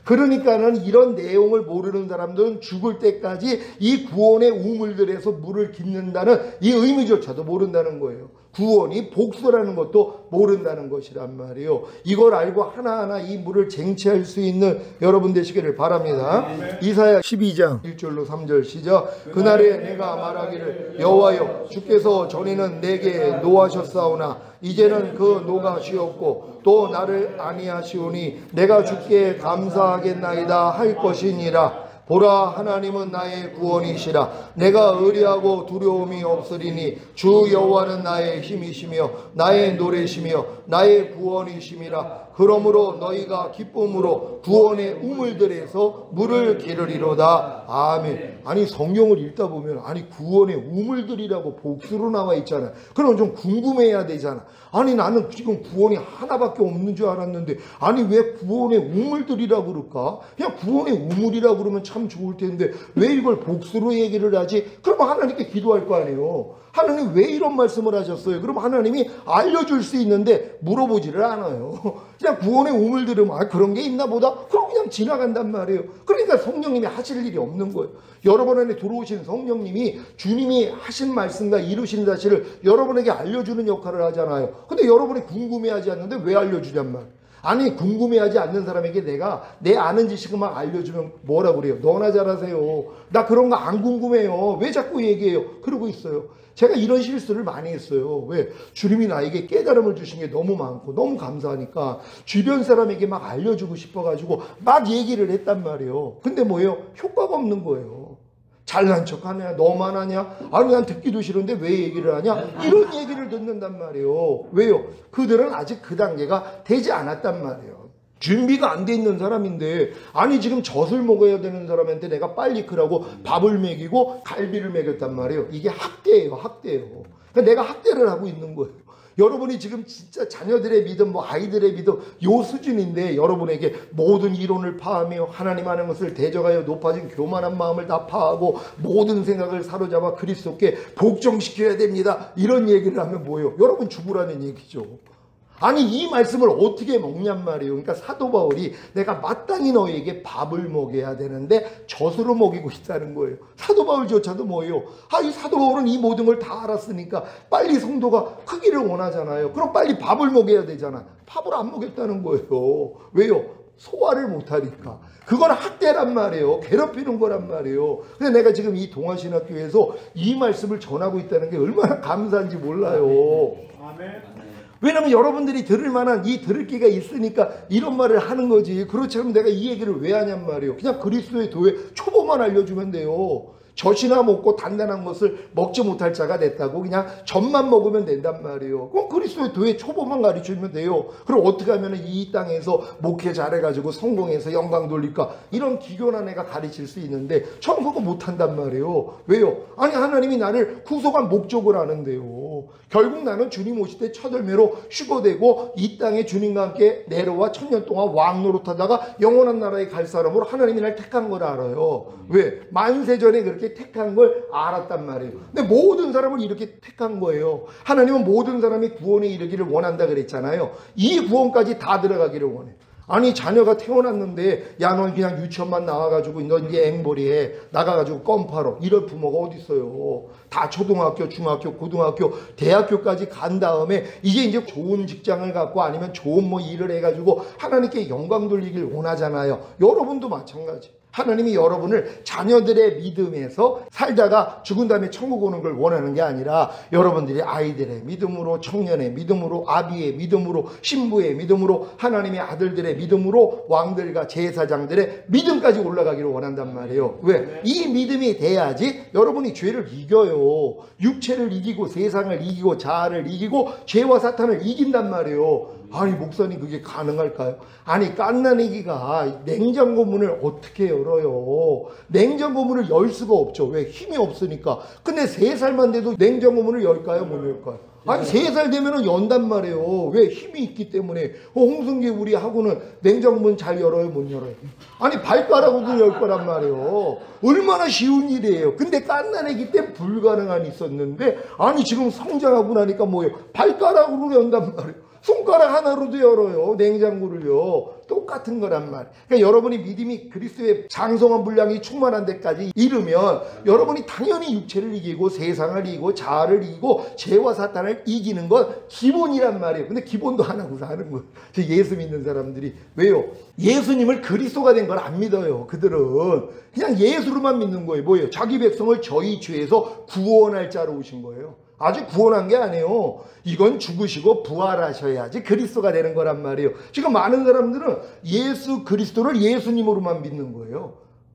그러니까는 이런 내용을 모르는 사람들은 죽을 때까지 이 구원의 우물들에서 물을 깃는다는 이 의미조차도 모른다는 거예요. 구원이 복수라는 것도 모른다는 것이란 말이에요. 이걸 알고 하나하나 이 물을 쟁취할 수 있는 여러분 되시기를 바랍니다. 이사야 12장 1절로 3절 시작. 그날에 내가 말하기를 여호와여 주께서 전에는 내게 노하셨사오나 이제는 그 노가 쉬었고 또 나를 아니하시오니 내가 주께 감사하겠나이다 할 것이니라. 보라 하나님은 나의 구원이시라. 내가 의리하고 두려움이 없으리니 주 여호와는 나의 힘이시며 나의 노래시며 나의 구원이심이라. 그러므로 너희가 기쁨으로 구원의 우물들에서 물을 기르리로다. 아멘. 아니 성경을 읽다 보면 아니 구원의 우물들이라고 복수로 나와 있잖아요. 그럼 좀 궁금해야 되잖아. 아니 나는 지금 구원이 하나밖에 없는 줄 알았는데 아니 왜 구원의 우물들이라고 그럴까? 그냥 구원의 우물이라고 그러면 참 좋을 텐데 왜 이걸 복수로 얘기를 하지? 그러면 하나님께 기도할 거 아니에요. 하나님 왜 이런 말씀을 하셨어요? 그럼 하나님이 알려줄 수 있는데 물어보지를 않아요. 그냥 구원의 우물 들으면 아 그런 게 있나 보다? 그럼 그냥 지나간단 말이에요. 그러니까 성령님이 하실 일이 없는 거예요. 여러분 안에 들어오신 성령님이 주님이 하신 말씀과 이루신 사실을 여러분에게 알려주는 역할을 하잖아요. 근데 여러분이 궁금해하지 않는데 왜 알려주냔 말이에요. 아니 궁금해하지 않는 사람에게 내가 내 아는 지식을 막 알려주면 뭐라 그래요? 너나 잘하세요. 나 그런 거 안 궁금해요. 왜 자꾸 얘기해요? 그러고 있어요. 제가 이런 실수를 많이 했어요. 왜? 주님이 나에게 깨달음을 주신 게 너무 많고 너무 감사하니까 주변 사람에게 막 알려주고 싶어가지고 막 얘기를 했단 말이에요. 근데 뭐예요? 효과가 없는 거예요. 잘난 척 하냐? 너만 하냐? 아니 난 듣기도 싫은데 왜 얘기를 하냐? 이런 얘기를 듣는단 말이에요. 왜요? 그들은 아직 그 단계가 되지 않았단 말이에요. 준비가 안 돼 있는 사람인데 아니 지금 젖을 먹어야 되는 사람한테 내가 빨리 크라고 밥을 먹이고 갈비를 먹였단 말이에요. 이게 학대예요. 학대예요. 그러니까 내가 학대를 하고 있는 거예요. 여러분이 지금 진짜 자녀들의 믿음, 뭐 아이들의 믿음 요 수준인데 여러분에게 모든 이론을 파하며 하나님 하는 것을 대적하여 높아진 교만한 마음을 다 파하고 모든 생각을 사로잡아 그리스도께 복종시켜야 됩니다. 이런 얘기를 하면 뭐예요? 여러분 죽으라는 얘기죠. 아니 이 말씀을 어떻게 먹냔 말이에요. 그러니까 사도 바울이 내가 마땅히 너에게 밥을 먹여야 되는데 젖으로 먹이고 있다는 거예요. 사도 바울조차도 뭐예요? 이 사도 바울은 이 모든 걸 다 알았으니까 빨리 성도가 크기를 원하잖아요. 그럼 빨리 밥을 먹여야 되잖아. 밥을 안 먹였다는 거예요. 왜요? 소화를 못하니까. 그건 학대란 말이에요. 괴롭히는 거란 말이에요. 근데 내가 지금 이 동아신학교에서 이 말씀을 전하고 있다는 게 얼마나 감사한지 몰라요. 아멘. 왜냐면 여러분들이 들을 만한 이 들을 기가 있으니까 이런 말을 하는 거지. 그렇지 않으면 내가 이 얘기를 왜 하냔 말이에요. 그냥 그리스도의 도의 초보만 알려주면 돼요. 젖이나 먹고 단단한 것을 먹지 못할 자가 됐다고 그냥 젖만 먹으면 된단 말이에요. 그럼 그리스도의 도의 초보만 가르쳐주면 돼요. 그럼 어떻게 하면 이 땅에서 목회 잘해가지고 성공해서 영광 돌릴까? 이런 기교나 애가 가르칠 수 있는데 저는 그거 못한단 말이에요. 왜요? 아니 하나님이 나를 구속한 목적을 아는데요. 결국 나는 주님 오실 때 첫 열매로 휴거되고 이 땅에 주님과 함께 내려와 1000년 동안 왕 노릇하다가 영원한 나라에 갈 사람으로 하나님이 날 택한 걸 알아요. 왜? 만세전에 그렇게 택한 걸 알았단 말이에요. 근데 모든 사람을 이렇게 택한 거예요. 하나님은 모든 사람이 구원에 이르기를 원한다 그랬잖아요. 이 구원까지 다 들어가기를 원해. 아니 자녀가 태어났는데 야 넌 그냥 유치원만 나와가지고 넌 이제 앵벌이해 나가가지고 껌 팔어 이럴 부모가 어디 있어요. 다 초등학교, 중학교, 고등학교, 대학교까지 간 다음에 이제 좋은 직장을 갖고 아니면 좋은 뭐 일을 해가지고 하나님께 영광 돌리길 원하잖아요. 여러분도 마찬가지. 하나님이 여러분을 자녀들의 믿음에서 살다가 죽은 다음에 천국 오는 걸 원하는 게 아니라 여러분들이 아이들의 믿음으로, 청년의 믿음으로, 아비의 믿음으로, 신부의 믿음으로, 하나님의 아들들의 믿음으로 왕들과 제사장들의 믿음까지 올라가기를 원한단 말이에요. 왜? 이 믿음이 돼야지 여러분이 죄를 이겨요. 육체를 이기고 세상을 이기고 자아를 이기고 죄와 사탄을 이긴단 말이에요. 아니 목사님 그게 가능할까요? 아니 갓난아기가 냉장고 문을 어떻게 열어요? 냉장고 문을 열 수가 없죠. 왜? 힘이 없으니까. 근데 3살만 돼도 냉장고 문을 열까요? 못 열까요? 아니 3살 되면은 연단 말이에요. 왜? 힘이 있기 때문에. 홍승기 우리 하고는 냉장고 문 잘 열어요? 못 열어요? 아니 발가락으로 열 거란 말이에요. 얼마나 쉬운 일이에요. 근데 갓난아기 때 불가능한 있었는데 아니 지금 성장하고 나니까 뭐예요? 발가락으로 연단 말이에요. 손가락 하나로도 열어요. 냉장고를요. 똑같은 거란 말. 그러니까 여러분이 믿음이 그리스도의 장성한 분량이 충만한 데까지 이르면 여러분이 당연히 육체를 이기고 세상을 이기고 자아를 이기고 죄와 사탄을 이기는 건 기본이란 말이에요. 근데 기본도 안 하고 사는 거예요. 저 예수 믿는 사람들이. 왜요? 예수님을 그리스도가 된 걸 안 믿어요. 그들은 그냥 예수로만 믿는 거예요. 뭐예요? 자기 백성을 저희 죄에서 구원할 자로 오신 거예요. 아직 구원한 게 아니에요. 이건 죽으시고 부활하셔야지 그리스도가 되는 거란 말이에요. 지금 많은 사람들은 예수 그리스도를 예수님으로만 믿는 거예요.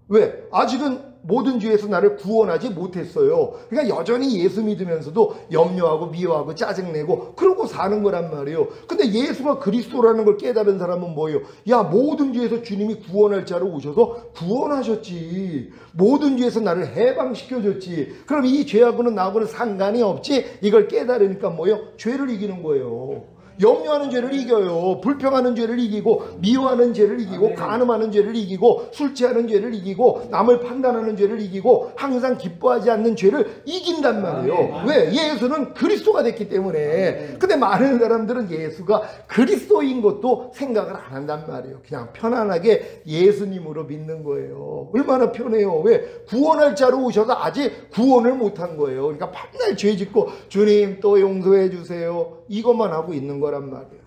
왜? 아직은 모든 죄에서 나를 구원하지 못했어요. 그러니까 여전히 예수 믿으면서도 염려하고 미워하고 짜증내고 그러고 사는 거란 말이에요. 근데 예수가 그리스도라는 걸 깨달은 사람은 뭐예요? 야 모든 죄에서 주님이 구원할 자로 오셔서 구원하셨지. 모든 죄에서 나를 해방시켜줬지. 그럼 이 죄하고는 나하고는 상관이 없지. 이걸 깨달으니까 뭐예요? 죄를 이기는 거예요. 염려하는 죄를 이겨요. 불평하는 죄를 이기고 미워하는 죄를 이기고 간음하는 죄를 이기고 술 취하는 죄를 이기고 남을 판단하는 죄를 이기고 항상 기뻐하지 않는 죄를 이긴단 말이에요. 왜? 예수는 그리스도가 됐기 때문에. 근데 많은 사람들은 예수가 그리스도인 것도 생각을 안 한단 말이에요. 그냥 편안하게 예수님으로 믿는 거예요. 얼마나 편해요. 왜? 구원할 자로 오셔서 아직 구원을 못한 거예요. 그러니까 맨날 죄 짓고 주님 또 용서해 주세요. 이것만 하고 있는 거란 말이에요.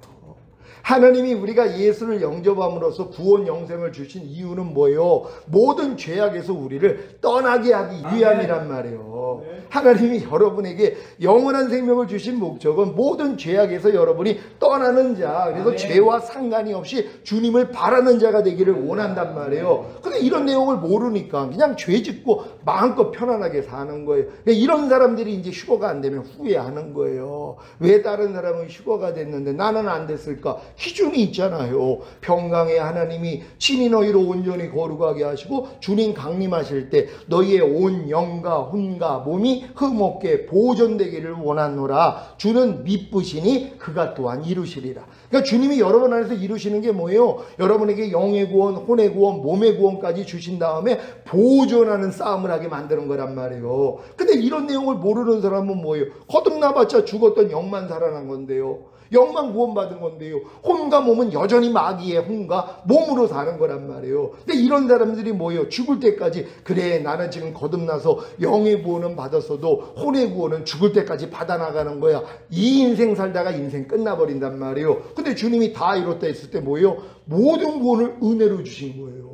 하나님이 우리가 예수를 영접함으로써 구원 영생을 주신 이유는 뭐예요? 모든 죄악에서 우리를 떠나게 하기 위함이란 말이에요. 하나님이 여러분에게 영원한 생명을 주신 목적은 모든 죄악에서 여러분이 떠나는 자, 그래서 죄와 상관이 없이 주님을 바라는 자가 되기를 원한단 말이에요. 근데 이런 내용을 모르니까 그냥 죄 짓고 마음껏 편안하게 사는 거예요. 이런 사람들이 이제 휴거가 안 되면 후회하는 거예요. 왜 다른 사람은 휴거가 됐는데 나는 안 됐을까? 기준이 있잖아요. 평강의 하나님이 친히 너희로 온전히 거룩하게 하시고 주님 강림하실 때 너희의 온 영과 혼과 몸이 흠없게 보존되기를 원하노라. 주는 미쁘시니 그가 또한 이루시리라. 그러니까 주님이 여러분 안에서 이루시는 게 뭐예요? 여러분에게 영의 구원, 혼의 구원, 몸의 구원까지 주신 다음에 보존하는 싸움을 하게 만드는 거란 말이에요. 근데 이런 내용을 모르는 사람은 뭐예요? 거듭나봤자 죽었던 영만 살아난 건데요. 영만 구원받은 건데요. 혼과 몸은 여전히 마귀의 혼과 몸으로 사는 거란 말이에요. 근데 이런 사람들이 뭐예요? 죽을 때까지 그래 나는 지금 거듭나서 영의 구원은 받았어도 혼의 구원은 죽을 때까지 받아나가는 거야. 이 인생 살다가 인생 끝나버린단 말이에요. 근데 주님이 다 이뤘다 했을 때 뭐예요? 모든 구원을 은혜로 주신 거예요.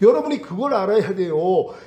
여러분이 그걸 알아야 돼요.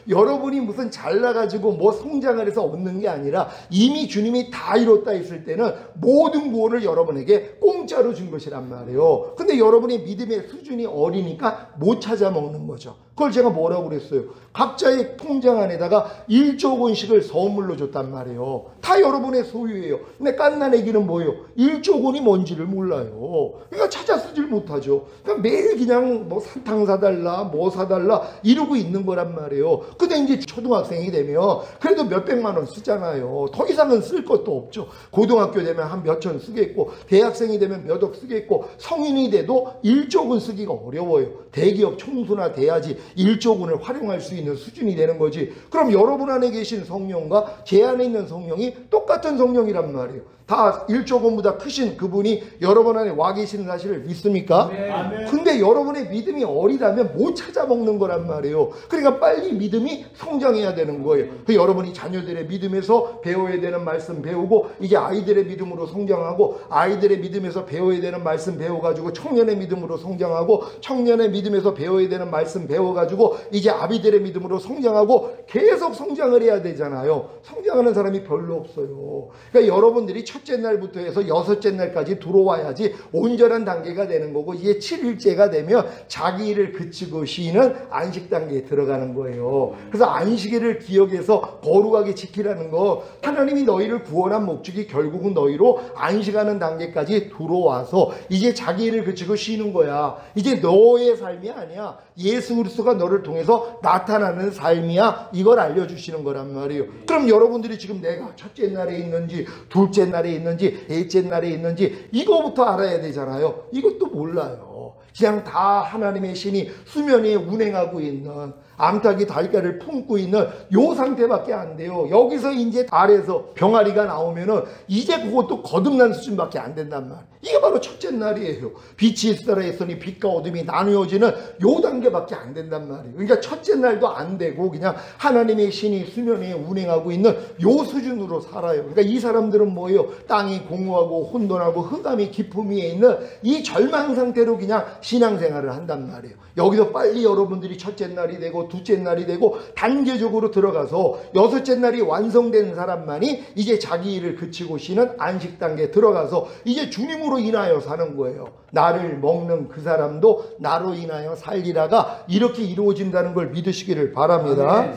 여러분이 무슨 잘나가지고 뭐 성장을 해서 얻는 게 아니라 이미 주님이 다 이뤘다 했을 때는 모든 구원을 여러분에게 공짜로 준 것이란 말이에요. 근데 여러분의 믿음의 수준이 어리니까 못 찾아 먹는 거죠. 그걸 제가 뭐라고 그랬어요? 각자의 통장 안에다가 1조 원씩을 선물로 줬단 말이에요. 다 여러분의 소유예요. 근데 깐난애기는 뭐예요? 1조 원이 뭔지를 몰라요. 그러니까 찾아 쓰질 못하죠. 그러니까 매일 그냥 뭐 사탕 사달라 뭐 사달라 이러고 있는 거란 말이에요. 근데 이제 초등학생이 되면 그래도 몇백만 원 쓰잖아요. 더 이상은 쓸 것도 없죠. 고등학교 되면 한 몇천 쓰겠고 대학생이 되면 몇 억 쓰겠고 성인이 돼도 1조 원 쓰기가 어려워요. 대기업 총수나 돼야지 1조 원을 활용할 수 있는 수준이 되는 거지. 그럼 여러분 안에 계신 성령과 제 안에 있는 성령이 똑같은 성령이란 말이에요. 다 1조 원보다 크신 그분이 여러분 안에 와 계시는 사실을 믿습니까? 아멘. 근데 여러분의 믿음이 어리다면 못 찾아먹는 거란 말이에요. 그러니까 빨리 믿음이 성장해야 되는 거예요. 여러분이 자녀들의 믿음에서 배워야 되는 말씀 배우고 이제 아이들의 믿음으로 성장하고 아이들의 믿음에서 배워야 되는 말씀 배워가지고 청년의 믿음으로 성장하고 청년의 믿음에서 배워야 되는 말씀 배워가지고 이제 아비들의 믿음으로 성장하고 계속 성장을 해야 되잖아요. 성장하는 사람이 별로 없어요. 그러니까 여러분들이 첫째 날부터 해서 여섯째 날까지 들어와야지 온전한 단계가 되는 거고 이게 7일째가 되면 자기 일을 그치고 쉬는 안식 단계에 들어가는 거예요. 그래서 안식일을 기억해서 거룩하게 지키라는 거. 하나님이 너희를 구원한 목적이 결국은 너희로 안식하는 단계까지 들어와서 이제 자기 일을 그치고 쉬는 거야. 이제 너의 삶이 아니야. 예수 그리스도가 너를 통해서 나타나는 삶이야. 이걸 알려주시는 거란 말이에요. 그럼 여러분들이 지금 내가 첫째 날에 있는지 둘째 날에 있는지 넷째 날에 있는지 이거부터 알아야 되잖아요. 이것도 몰라요. 그냥 다 하나님의 신이 수면 위에 운행하고 있는 암탉이 달걀을 품고 있는 요 상태밖에 안 돼요. 여기서 이제 달에서 병아리가 나오면은 이제 그것도 거듭난 수준밖에 안 된단 말이에요. 이게 바로 첫째 날이에요. 빛이 있으라 했으니 빛과 어둠이 나누어지는 요 단계밖에 안 된단 말이에요. 그러니까 첫째 날도 안 되고 그냥 하나님의 신이 수면 위에 운행하고 있는 요 수준으로 살아요. 그러니까 이 사람들은 뭐예요? 땅이 공허하고 혼돈하고 흑암이 깊음 위에 있는 이 절망 상태로 그냥 신앙생활을 한단 말이에요. 여기서 빨리 여러분들이 첫째 날이 되고 둘째 날이 되고 단계적으로 들어가서 여섯째 날이 완성된 사람만이 이제 자기 일을 그치고 쉬는 안식 단계에 들어가서 이제 주님으로 인하여 사는 거예요. 나를 먹는 그 사람도 나로 인하여 살리라가 이렇게 이루어진다는 걸 믿으시기를 바랍니다.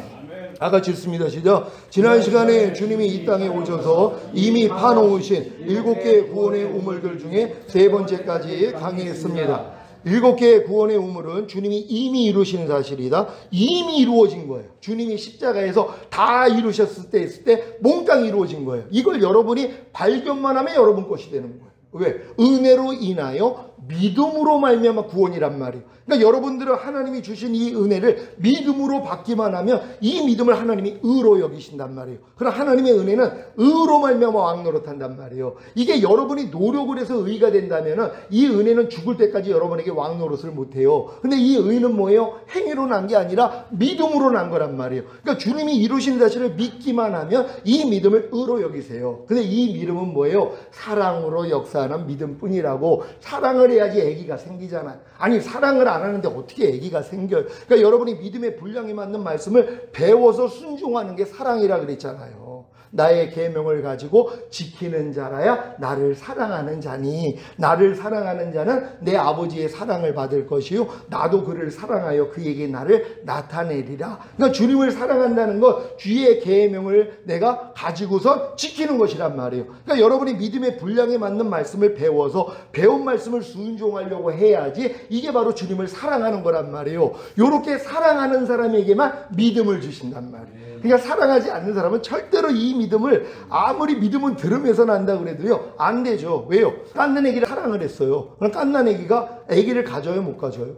다 같이 읽습니다. 시작. 지난 시간에 주님이 이 땅에 오셔서 이미 파놓으신 7개의 구원의 우물들 중에 세 번째까지 강의했습니다. 7개의 구원의 우물은 주님이 이미 이루신 사실이다. 이미 이루어진 거예요. 주님이 십자가에서 다 이루셨을 때 했을 때 몽땅 이루어진 거예요. 이걸 여러분이 발견만 하면 여러분 것이 되는 거예요. 왜? 은혜로 인하여 믿음으로 말미암아 구원이란 말이에요. 그러니까 여러분들은 하나님이 주신 이 은혜를 믿음으로 받기만 하면 이 믿음을 하나님이 의로 여기신단 말이에요. 그럼 하나님의 은혜는 의로 말미암아 왕노릇한단 말이에요. 이게 여러분이 노력을 해서 의가 된다면 이 은혜는 죽을 때까지 여러분에게 왕노릇을 못해요. 근데 이 의는 뭐예요? 행위로 난 게 아니라 믿음으로 난 거란 말이에요. 그러니까 주님이 이루신 사실을 믿기만 하면 이 믿음을 의로 여기세요. 근데 이 믿음은 뭐예요? 사랑으로 역사하는 믿음뿐이라고. 사랑을 해야지 아기가 생기잖아요. 아니 사랑을 안 하는데 어떻게 아기가 생겨요? 그러니까 여러분이 믿음의 분량에 맞는 말씀을 배워서 순종하는 게 사랑이라 그랬잖아요. 나의 계명을 가지고 지키는 자라야 나를 사랑하는 자니, 나를 사랑하는 자는 내 아버지의 사랑을 받을 것이요 나도 그를 사랑하여 그에게 나를 나타내리라. 그러니까 주님을 사랑한다는 것, 주의 계명을 내가 가지고서 지키는 것이란 말이에요. 그러니까 여러분이 믿음의 분량에 맞는 말씀을 배워서 배운 말씀을 순종하려고 해야지 이게 바로 주님을 사랑하는 거란 말이에요. 이렇게 사랑하는 사람에게만 믿음을 주신단 말이에요. 그러니까 사랑하지 않는 사람은 절대로 이 믿음을, 아무리 믿음은 들으면서 난다 그래도요 안 되죠. 왜요? 깐난 애기를 사랑을 했어요. 그럼 깐난 애기가 애기를 가져요, 못 가져요?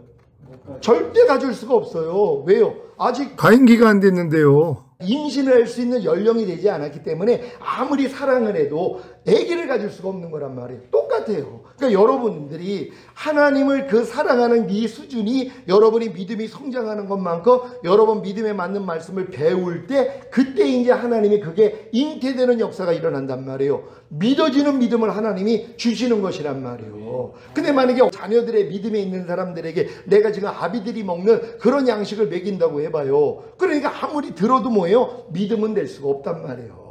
절대 가질 수가 없어요. 왜요? 아직 가임기가 안 됐는데요. 임신을 할 수 있는 연령이 되지 않았기 때문에 아무리 사랑을 해도 아기를 가질 수가 없는 거란 말이에요. 똑같아요. 그러니까 여러분들이 하나님을 그 사랑하는 이 수준이 여러분이 믿음이 성장하는 것만큼 여러분 믿음에 맞는 말씀을 배울 때 그때 이제 하나님이 그게 잉태되는 역사가 일어난단 말이에요. 믿어지는 믿음을 하나님이 주시는 것이란 말이에요. 근데 만약에 자녀들의 믿음에 있는 사람들에게 내가 지금 아비들이 먹는 그런 양식을 먹인다고 해봐요. 그러니까 아무리 들어도 뭐예요? 믿음은 될 수가 없단 말이에요.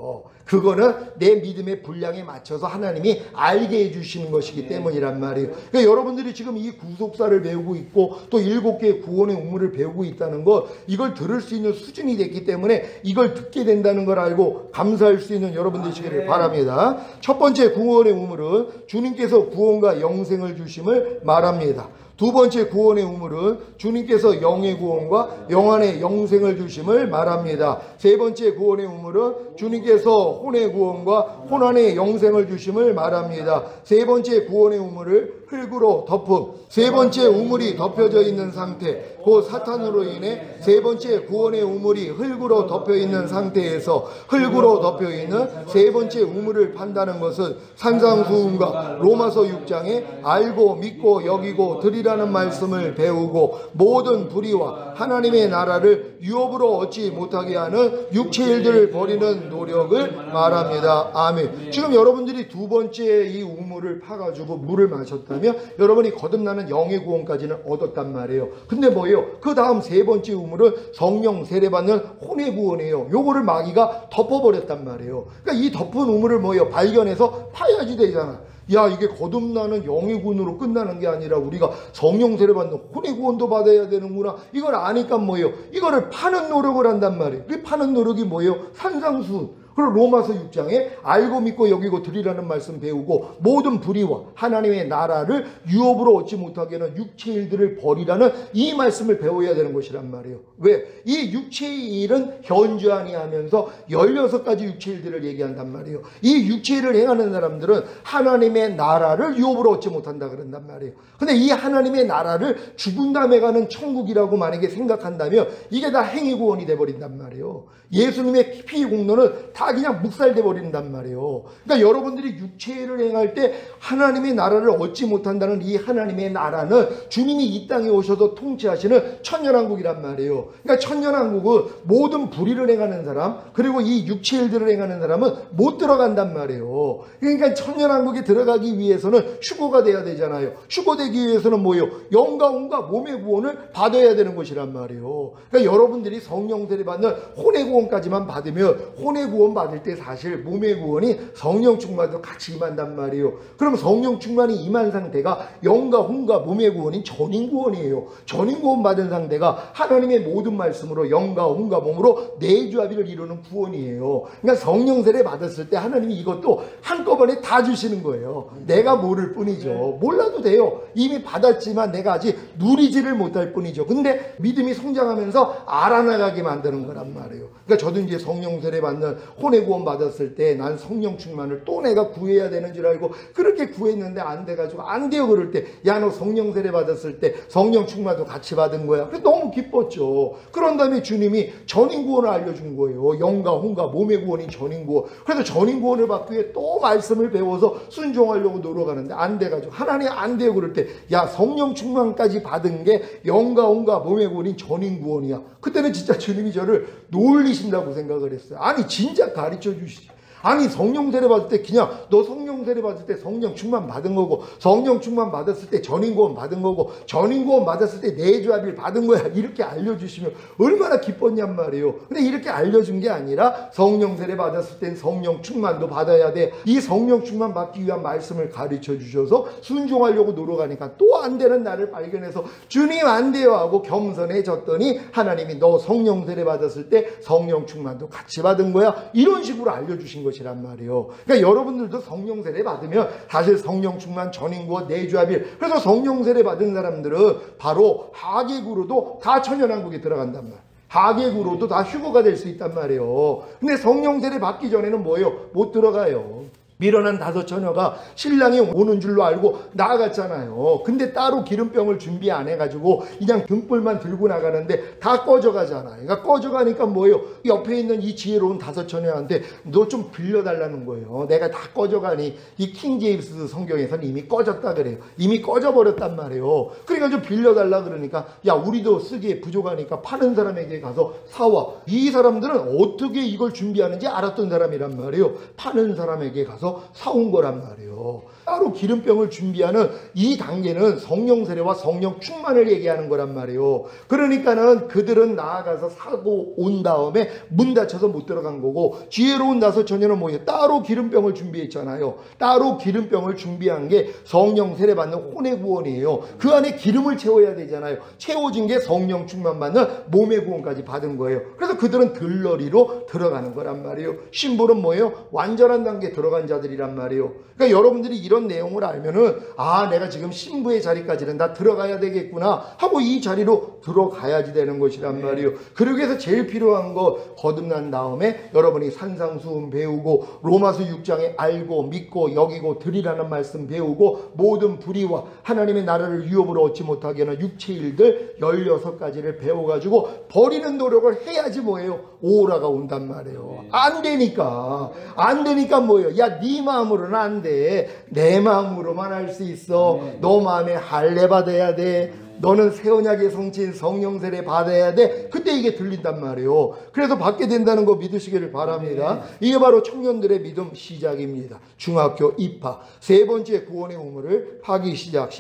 그거는 내 믿음의 분량에 맞춰서 하나님이 알게 해주시는 것이기 때문이란 말이에요. 그러니까 여러분들이 지금 이 구속사를 배우고 있고 또 7개의 구원의 우물을 배우고 있다는 것, 이걸 들을 수 있는 수준이 됐기 때문에 이걸 듣게 된다는 걸 알고 감사할 수 있는 여러분 되시기를 바랍니다. 첫 번째 구원의 우물은 주님께서 구원과 영생을 주심을 말합니다. 두 번째 구원의 우물은 주님께서 영의 구원과 영안의 영생을 주심을 말합니다. 세 번째 구원의 우물은 주님께서 혼의 구원과 혼안의 영생을 주심을 말합니다. 세 번째 구원의 우물을 흙으로 덮음, 세 번째 우물이 덮여져 있는 상태, 그 사탄으로 인해 세 번째 구원의 우물이 흙으로 덮여 있는 상태에서 흙으로 덮여 있는 세 번째 우물을 판다는 것은 산상수훈과 로마서 6장에 알고 믿고 여기고 드리라는 말씀을 배우고 모든 불의와 하나님의 나라를 유업으로 얻지 못하게 하는 육체의 일들을 버리는 노력을 말합니다. 아멘. 지금 여러분들이 두 번째 이 우물을 파가지고 물을 마셨다면 여러분이 거듭나는 영의 구원까지는 얻었단 말이에요. 근데 뭐예요? 그 다음 세 번째 우물은 성령 세례받는 혼의 구원이에요. 요거를 마귀가 덮어버렸단 말이에요. 그러니까 이 덮은 우물을 뭐예요? 발견해서 파야지 되잖아. 야, 이게 거듭나는 영의 구원으로 끝나는 게 아니라 우리가 성령 세례받는 혼의 구원도 받아야 되는구나. 이걸 아니까 뭐예요? 이거를 파는 노력을 한단 말이에요. 그 파는 노력이 뭐예요? 산상수훈. 그리고 로마서 6장에 알고 믿고 여기고 드리라는 말씀 배우고 모든 불의와 하나님의 나라를 유업으로 얻지 못하게 하는 육체의 일들을 버리라는 이 말씀을 배워야 되는 것이란 말이에요. 왜? 이 육체의 일은 현저하니 하면서 16가지 육체의 일들을 얘기한단 말이에요. 이 육체의 일을 행하는 사람들은 하나님의 나라를 유업으로 얻지 못한다 그런단 말이에요. 근데 이 하나님의 나라를 죽은 다음에 가는 천국이라고 만약에 생각한다면 이게 다 행위구원이 돼버린단 말이에요. 예수님의 피의 공로는 다 그냥 묵살돼 버린단 말이에요. 그러니까 여러분들이 육체를 행할 때 하나님의 나라를 얻지 못한다는 이 하나님의 나라는 주님이 이 땅에 오셔서 통치하시는 천년왕국이란 말이에요. 그러니까 천년왕국은 모든 불의를 행하는 사람 그리고 이 육체 일들을 행하는 사람은 못 들어간단 말이에요. 그러니까 천년왕국에 들어가기 위해서는 휴거가 돼야 되잖아요. 휴거되기 위해서는 뭐예요? 영과 혼과 몸의 구원을 받아야 되는 것이란 말이에요. 그러니까 여러분들이 성령 세례 받는 혼의 구원까지만 받으면 혼의 구원 받을 때 사실 몸의 구원이 성령 충만도 같이 임한단 말이에요. 그럼 성령 충만이 임한 상태가 영과 혼과 몸의 구원인 전인 구원이에요. 전인 구원 받은 상태가 하나님의 모든 말씀으로 영과 혼과 몸으로 내주합의를 이루는 구원이에요. 그러니까 성령 세례 받았을 때 하나님이 이것도 한꺼번에 다 주시는 거예요. 내가 모를 뿐이죠. 몰라도 돼요. 이미 받았지만 내가 아직 누리지를 못할 뿐이죠. 근데 믿음이 성장하면서 알아나가게 만드는 거란 말이에요. 그러니까 저도 이제 성령 세례 받는 혼의 구원 받았을 때 난 성령 충만을 또 내가 구해야 되는 줄 알고 그렇게 구했는데 안 돼가지고 안 돼요. 그럴 때 야 너 성령 세례 받았을 때 성령 충만도 같이 받은 거야. 그래서 너무 기뻤죠. 그런 다음에 주님이 전인 구원을 알려준 거예요. 영과 혼과 몸의 구원이 전인 구원. 그래서 전인 구원을 받기 위해 또 말씀을 배워서 순종하려고 노력하는데 안 돼가지고 하나님 안 돼요. 그럴 때 야 성령 충만까지 받은 게 영과 혼과 몸의 구원인 전인 구원이야. 그때는 진짜 주님이 저를 놀리신다고 생각을 했어요. 아니 진짜 가르쳐 주시지. 아니 성령 세례 받을 때 그냥 너 성령 세례 받을 때 성령 충만 받은 거고 성령 충만 받았을 때 전인 구원 받은 거고 전인 구원 받았을 때 내주합일 받은 거야 이렇게 알려주시면 얼마나 기뻤냔 말이에요. 근데 이렇게 알려준 게 아니라 성령 세례 받았을 땐 성령 충만도 받아야 돼. 이 성령 충만 받기 위한 말씀을 가르쳐 주셔서 순종하려고 노력하니까 또 안 되는 나를 발견해서 주님 안 돼요 하고 겸손해졌더니 하나님이 너 성령 세례 받았을 때 성령 충만도 같이 받은 거야 이런 식으로 알려주신 것이란 말이에요. 그러니까 여러분들도 성령 세례 받으면 사실 성령 충만 전인 구원 내주합일 그래서 성령 세례 받은 사람들은 바로 하객으로도 다 천연왕국에 들어간단 말이에요. 하객으로도 다 휴거가 될 수 있단 말이에요. 근데 성령 세례 받기 전에는 뭐예요? 못 들어가요. 밀어난 5 처녀가 신랑이 오는 줄로 알고 나아갔잖아요. 근데 따로 기름병을 준비 안 해가지고 그냥 등불만 들고 나가는데 다 꺼져가잖아요. 그러니까 꺼져가니까 뭐예요? 옆에 있는 이 지혜로운 5 처녀한테 너 좀 빌려달라는 거예요. 내가 다 꺼져가니 이 킹 제임스 성경에서는 이미 꺼졌다 그래요. 이미 꺼져버렸단 말이에요. 그러니까 좀 빌려달라 그러니까 야 우리도 쓰기에 부족하니까 파는 사람에게 가서 사와. 이 사람들은 어떻게 이걸 준비하는지 알았던 사람이란 말이에요. 파는 사람에게 가서 사온 거란 말이에요. 따로 기름병을 준비하는 이 단계는 성령 세례와 성령 충만을 얘기하는 거란 말이에요. 그러니까는 그들은 나아가서 사고 온 다음에 문 닫혀서 못 들어간 거고 지혜로운 5 처녀는 뭐예요? 따로 기름병을 준비했잖아요. 따로 기름병을 준비한 게 성령 세례 받는 혼의 구원이에요. 그 안에 기름을 채워야 되잖아요. 채워진 게 성령 충만 받는 몸의 구원까지 받은 거예요. 그래서 그들은 들러리로 들어가는 거란 말이에요. 신부는 뭐예요? 완전한 단계에 들어간 자들이란 말이에요. 그러니까 여러분들이 이런 내용을 알면은 아 내가 지금 신부의 자리까지는 다 들어가야 되겠구나 하고 이 자리로 들어가야지 되는 것이란 말이에요. 그러기 위해서 제일 필요한 거 거듭난 다음에 여러분이 산상수훈 배우고 로마서 6장에 알고 믿고 여기고 드리라는 말씀 배우고 모든 불의와 하나님의 나라를 유업으로 얻지 못하게 하는 육체 일들 16가지를 배워가지고 버리는 노력을 해야지 뭐예요? 오라가 온단 말이에요. 안 되니까 뭐예요? 야 네 마음으로는 안 돼. 내 마음으로만 할 수 있어. 너 마음에 할례 받아야 돼. 너는 새 언약의 성취인 성령 세례 받아야 돼. 그때 이게 들린단 말이에요. 그래서 받게 된다는 거 믿으시기를 바랍니다. 이게 바로 청년들의 믿음 시작입니다. 중학교 입학 3번째 구원의 우물을 파기 시작.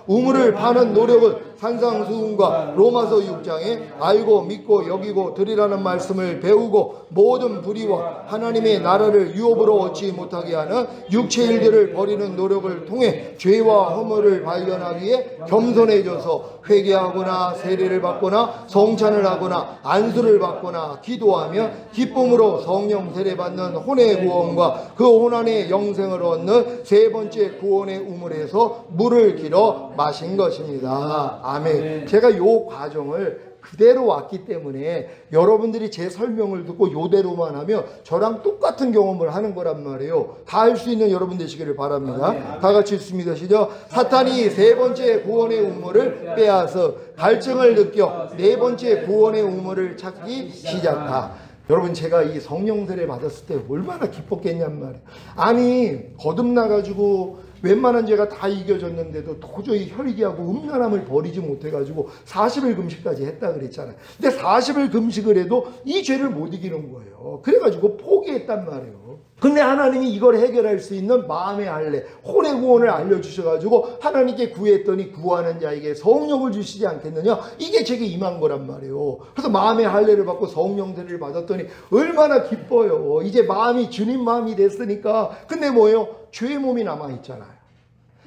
우물을 파는 노력은 산상수훈과 로마서 6장에 알고 믿고 여기고 드리라는 말씀을 배우고 모든 불의와 하나님의 나라를 유업으로 얻지 못하게 하는 육체 일들을 버리는 노력을 통해 죄와 허물을 발견하기에 겸손해져서 회개하거나 세례를 받거나 성찬을 하거나 안수를 받거나 기도하며 기쁨으로 성령 세례 받는 혼의 구원과 그 혼 안에 영생을 얻는 3번째 구원의 우물에서 물을 길어 마신 것입니다. 아멘. 제가 이 과정을 그대로 왔기 때문에 여러분들이 제 설명을 듣고 요대로만 하면 저랑 똑같은 경험을 하는 거란 말이에요. 다 할 수 있는 여러분 되시기를 바랍니다. 다 같이 읽습니다. 시작. 사탄이 3번째 구원의 우물을 빼앗아 갈증을 느껴 4번째 구원의 우물을 찾기 시작하. 여러분 제가 이 성령 세례 받았을 때 얼마나 기뻤겠냔 말이에요. 아니 거듭나가지고 웬만한 죄가 다 이겨졌는데도 도저히 혈기하고 음란함을 버리지 못해가지고 40일 금식까지 했다 그랬잖아요. 근데 40일 금식을 해도 이 죄를 못 이기는 거예요. 그래가지고 포기했단 말이에요. 근데 하나님이 이걸 해결할 수 있는 마음의 할례, 혼의 구원을 알려주셔가지고 하나님께 구했더니 구하는 자에게 성령을 주시지 않겠느냐? 이게 제게 임한 거란 말이에요. 그래서 마음의 할례를 받고 성령 세례를 받았더니 얼마나 기뻐요. 이제 마음이 주님 마음이 됐으니까. 근데 뭐예요? 죄의 몸이 남아있잖아요.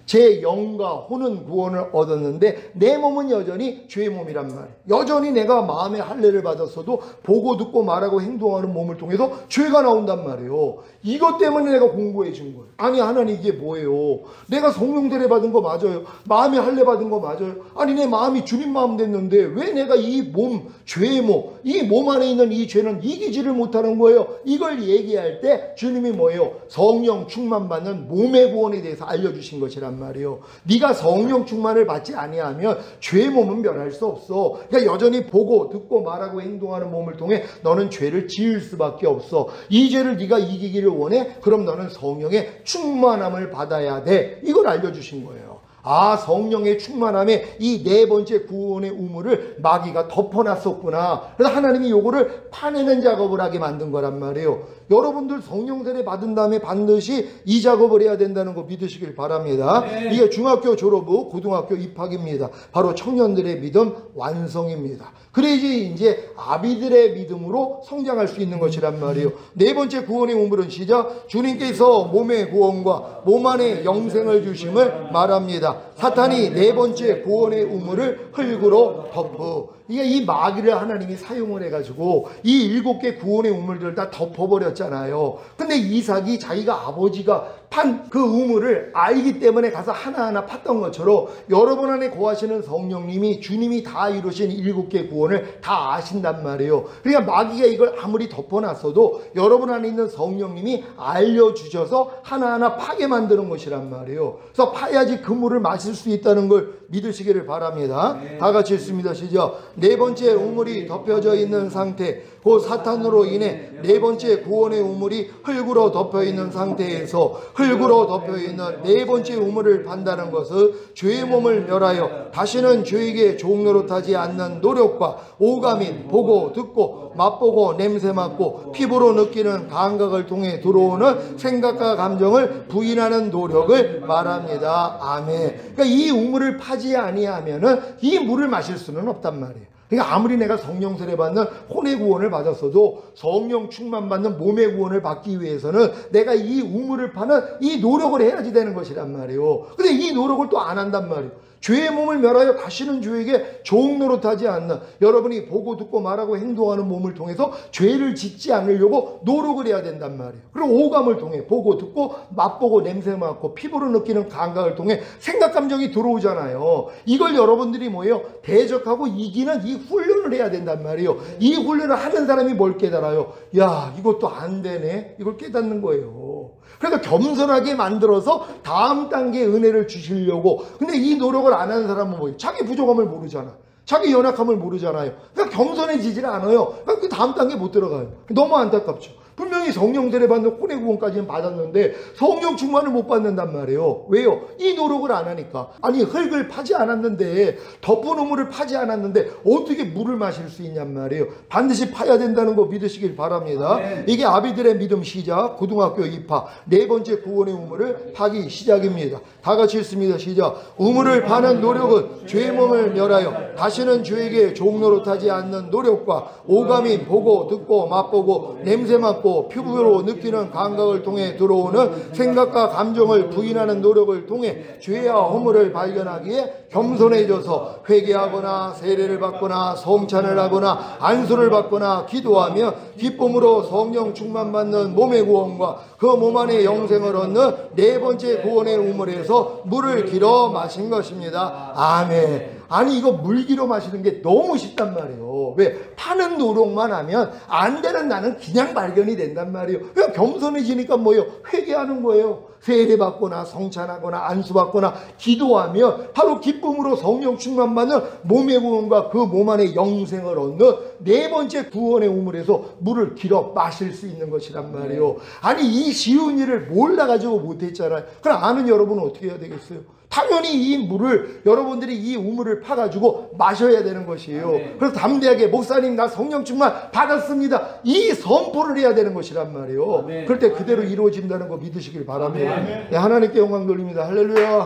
제 영과 혼은 구원을 얻었는데 내 몸은 여전히 죄의 몸이란 말이에요. 여전히 내가 마음의 할례를 받았어도 보고 듣고 말하고 행동하는 몸을 통해서 죄가 나온단 말이에요. 이것 때문에 내가 공부해 준 거예요. 아니 하나님 이게 뭐예요? 내가 성령 세례 받은 거 맞아요. 마음의 할례 받은 거 맞아요. 아니 내 마음이 주님 마음 됐는데 왜 내가 이 몸, 죄의 몸, 이 몸 안에 있는 이 죄는 이기지를 못하는 거예요. 이걸 얘기할 때 주님이 뭐예요? 성령 충만 받는 몸의 구원에 대해서 알려주신 것이란 말이에요. 네가 성령 충만을 받지 아니하면 죄의 몸은 멸할 수 없어. 그러니까 여전히 보고 듣고 말하고 행동하는 몸을 통해 너는 죄를 지을 수밖에 없어. 이 죄를 네가 이기기를 원해? 그럼 너는 성령의 충만함을 받아야 돼. 이걸 알려주신 거예요. 아, 성령의 충만함에 이 네 번째 구원의 우물을 마귀가 덮어놨었구나. 그래서 하나님이 요거를 파내는 작업을 하게 만든 거란 말이에요. 여러분들 성령 세례 받은 다음에 반드시 이 작업을 해야 된다는 거 믿으시길 바랍니다. 네. 이게 중학교 졸업 후 고등학교 입학입니다. 바로 청년들의 믿음 완성입니다. 그래야지 이제 아비들의 믿음으로 성장할 수 있는 것이란 말이에요. 네 번째 구원의 우물은 시작. 주님께서 몸의 구원과 몸 안에 영생을 주심을 말합니다. 사탄이 네 번째 구원의 우물을 흙으로 덮어. 이게 이 마귀를 하나님이 사용을 해가지고 이 7개 구원의 우물들을 다 덮어버렸잖아요. 근데 이삭이 자기가 아버지가 판 그 우물을 알기 때문에 가서 하나하나 팠던 것처럼 여러분 안에 거하시는 성령님이 주님이 다 이루신 7개 구원을 다 아신단 말이에요. 그러니까 마귀가 이걸 아무리 덮어놨어도 여러분 안에 있는 성령님이 알려주셔서 하나하나 파게 만드는 것이란 말이에요. 그래서 파야지 그 물을 마실 수 있다는 걸 믿으시기를 바랍니다. 다 같이 읽습니다. 시작. 네 번째 우물이 덮여져 있는 상태, 그 사탄으로 인해 네 번째 구원의 우물이 흙으로 덮여 있는 상태에서 흙으로 덮여 있는 네 번째 우물을 판다는 것은 죄의 몸을 멸하여 다시는 죄에게 종노릇하지 않는 노력과 오감인 보고 듣고 맛보고 냄새 맡고 피부로 느끼는 감각을 통해 들어오는 생각과 감정을 부인하는 노력을 말합니다. 아멘. 그러니까 이 우물을 파지 아니하면은 이 물을 마실 수는 없단 말이에요. 그러니까 아무리 내가 성령 세례 받는 혼의 구원을 받았어도 성령 충만 받는 몸의 구원을 받기 위해서는 내가 이 우물을 파는 이 노력을 해야지 되는 것이란 말이에요. 근데 이 노력을 또 안 한단 말이에요. 죄의 몸을 멸하여 다시는 죄에게 종노릇하지 않는, 여러분이 보고 듣고 말하고 행동하는 몸을 통해서 죄를 짓지 않으려고 노력을 해야 된단 말이에요. 그리고 오감을 통해 보고 듣고 맛보고 냄새 맡고 피부로 느끼는 감각을 통해 생각 감정이 들어오잖아요. 이걸 여러분들이 뭐예요? 대적하고 이기는 이 훈련을 해야 된단 말이에요. 이 훈련을 하는 사람이 뭘 깨달아요? 야, 이것도 안 되네. 이걸 깨닫는 거예요. 그러니까 겸손하게 만들어서 다음 단계의 은혜를 주시려고. 근데 이 노력을 안 하는 사람은 뭐예요? 자기 부족함을 모르잖아. 자기 연약함을 모르잖아요. 그러니까 겸손해지질 않아요. 그러니까 그 다음 단계 못 들어가요. 너무 안타깝죠. 분명히 성령 세례 받는 혼의 구원까지는 받았는데 성령 충만을 못 받는단 말이에요. 왜요? 이 노력을 안 하니까. 아니, 흙을 파지 않았는데, 덮은 우물을 파지 않았는데 어떻게 물을 마실 수 있냔 말이에요. 반드시 파야 된다는 거 믿으시길 바랍니다. 네. 이게 아비들의 믿음 시작. 고등학교 입학 네 번째 구원의 우물을 파기 시작입니다. 다 같이 읽습니다. 시작. 우물을 파는 노력은 죄의 몸을 멸하여 다시는 죄에게 종노릇하지 않는 노력과 오감이 보고 듣고 맛보고 냄새 맡고 피부로 느끼는 감각을 통해 들어오는 생각과 감정을 부인하는 노력을 통해 죄와 허물을 발견하기에 겸손해져서 회개하거나 세례를 받거나 성찬을 하거나 안수를 받거나 기도하며 기쁨으로 성령 충만 받는 몸의 구원과 그 몸 안에 영생을 얻는 네 번째 구원의 우물에서 물을 길어 마신 것입니다. 아멘. 아니, 이거 물 길어 마시는 게 너무 쉽단 말이에요. 왜? 파는 노력만 하면 안 되는 나는 그냥 발견이 된단 말이에요. 그냥 겸손해지니까 뭐예요? 회개하는 거예요. 세례 받거나 성찬하거나 안수 받거나 기도하며 바로 기쁨으로 성령 충만 받는 몸의 구원과 그 몸 안에 영생을 얻는 네 번째 구원의 우물에서 물을 길어 마실 수 있는 것이란 말이에요. 아니, 이 쉬운 일을 몰라가지고 못했잖아요. 그럼 아는 여러분은 어떻게 해야 되겠어요? 당연히 이 물을, 여러분들이 이 우물을 파가지고 마셔야 되는 것이에요. 그래서 담대하게 목사님 나 성령 충만 받았습니다, 이 선포를 해야 되는 것이란 말이에요. 그럴 때 그대로 이루어진다는 거 믿으시길 바랍니다. 네, 하나님께 영광 돌립니다. 할렐루야.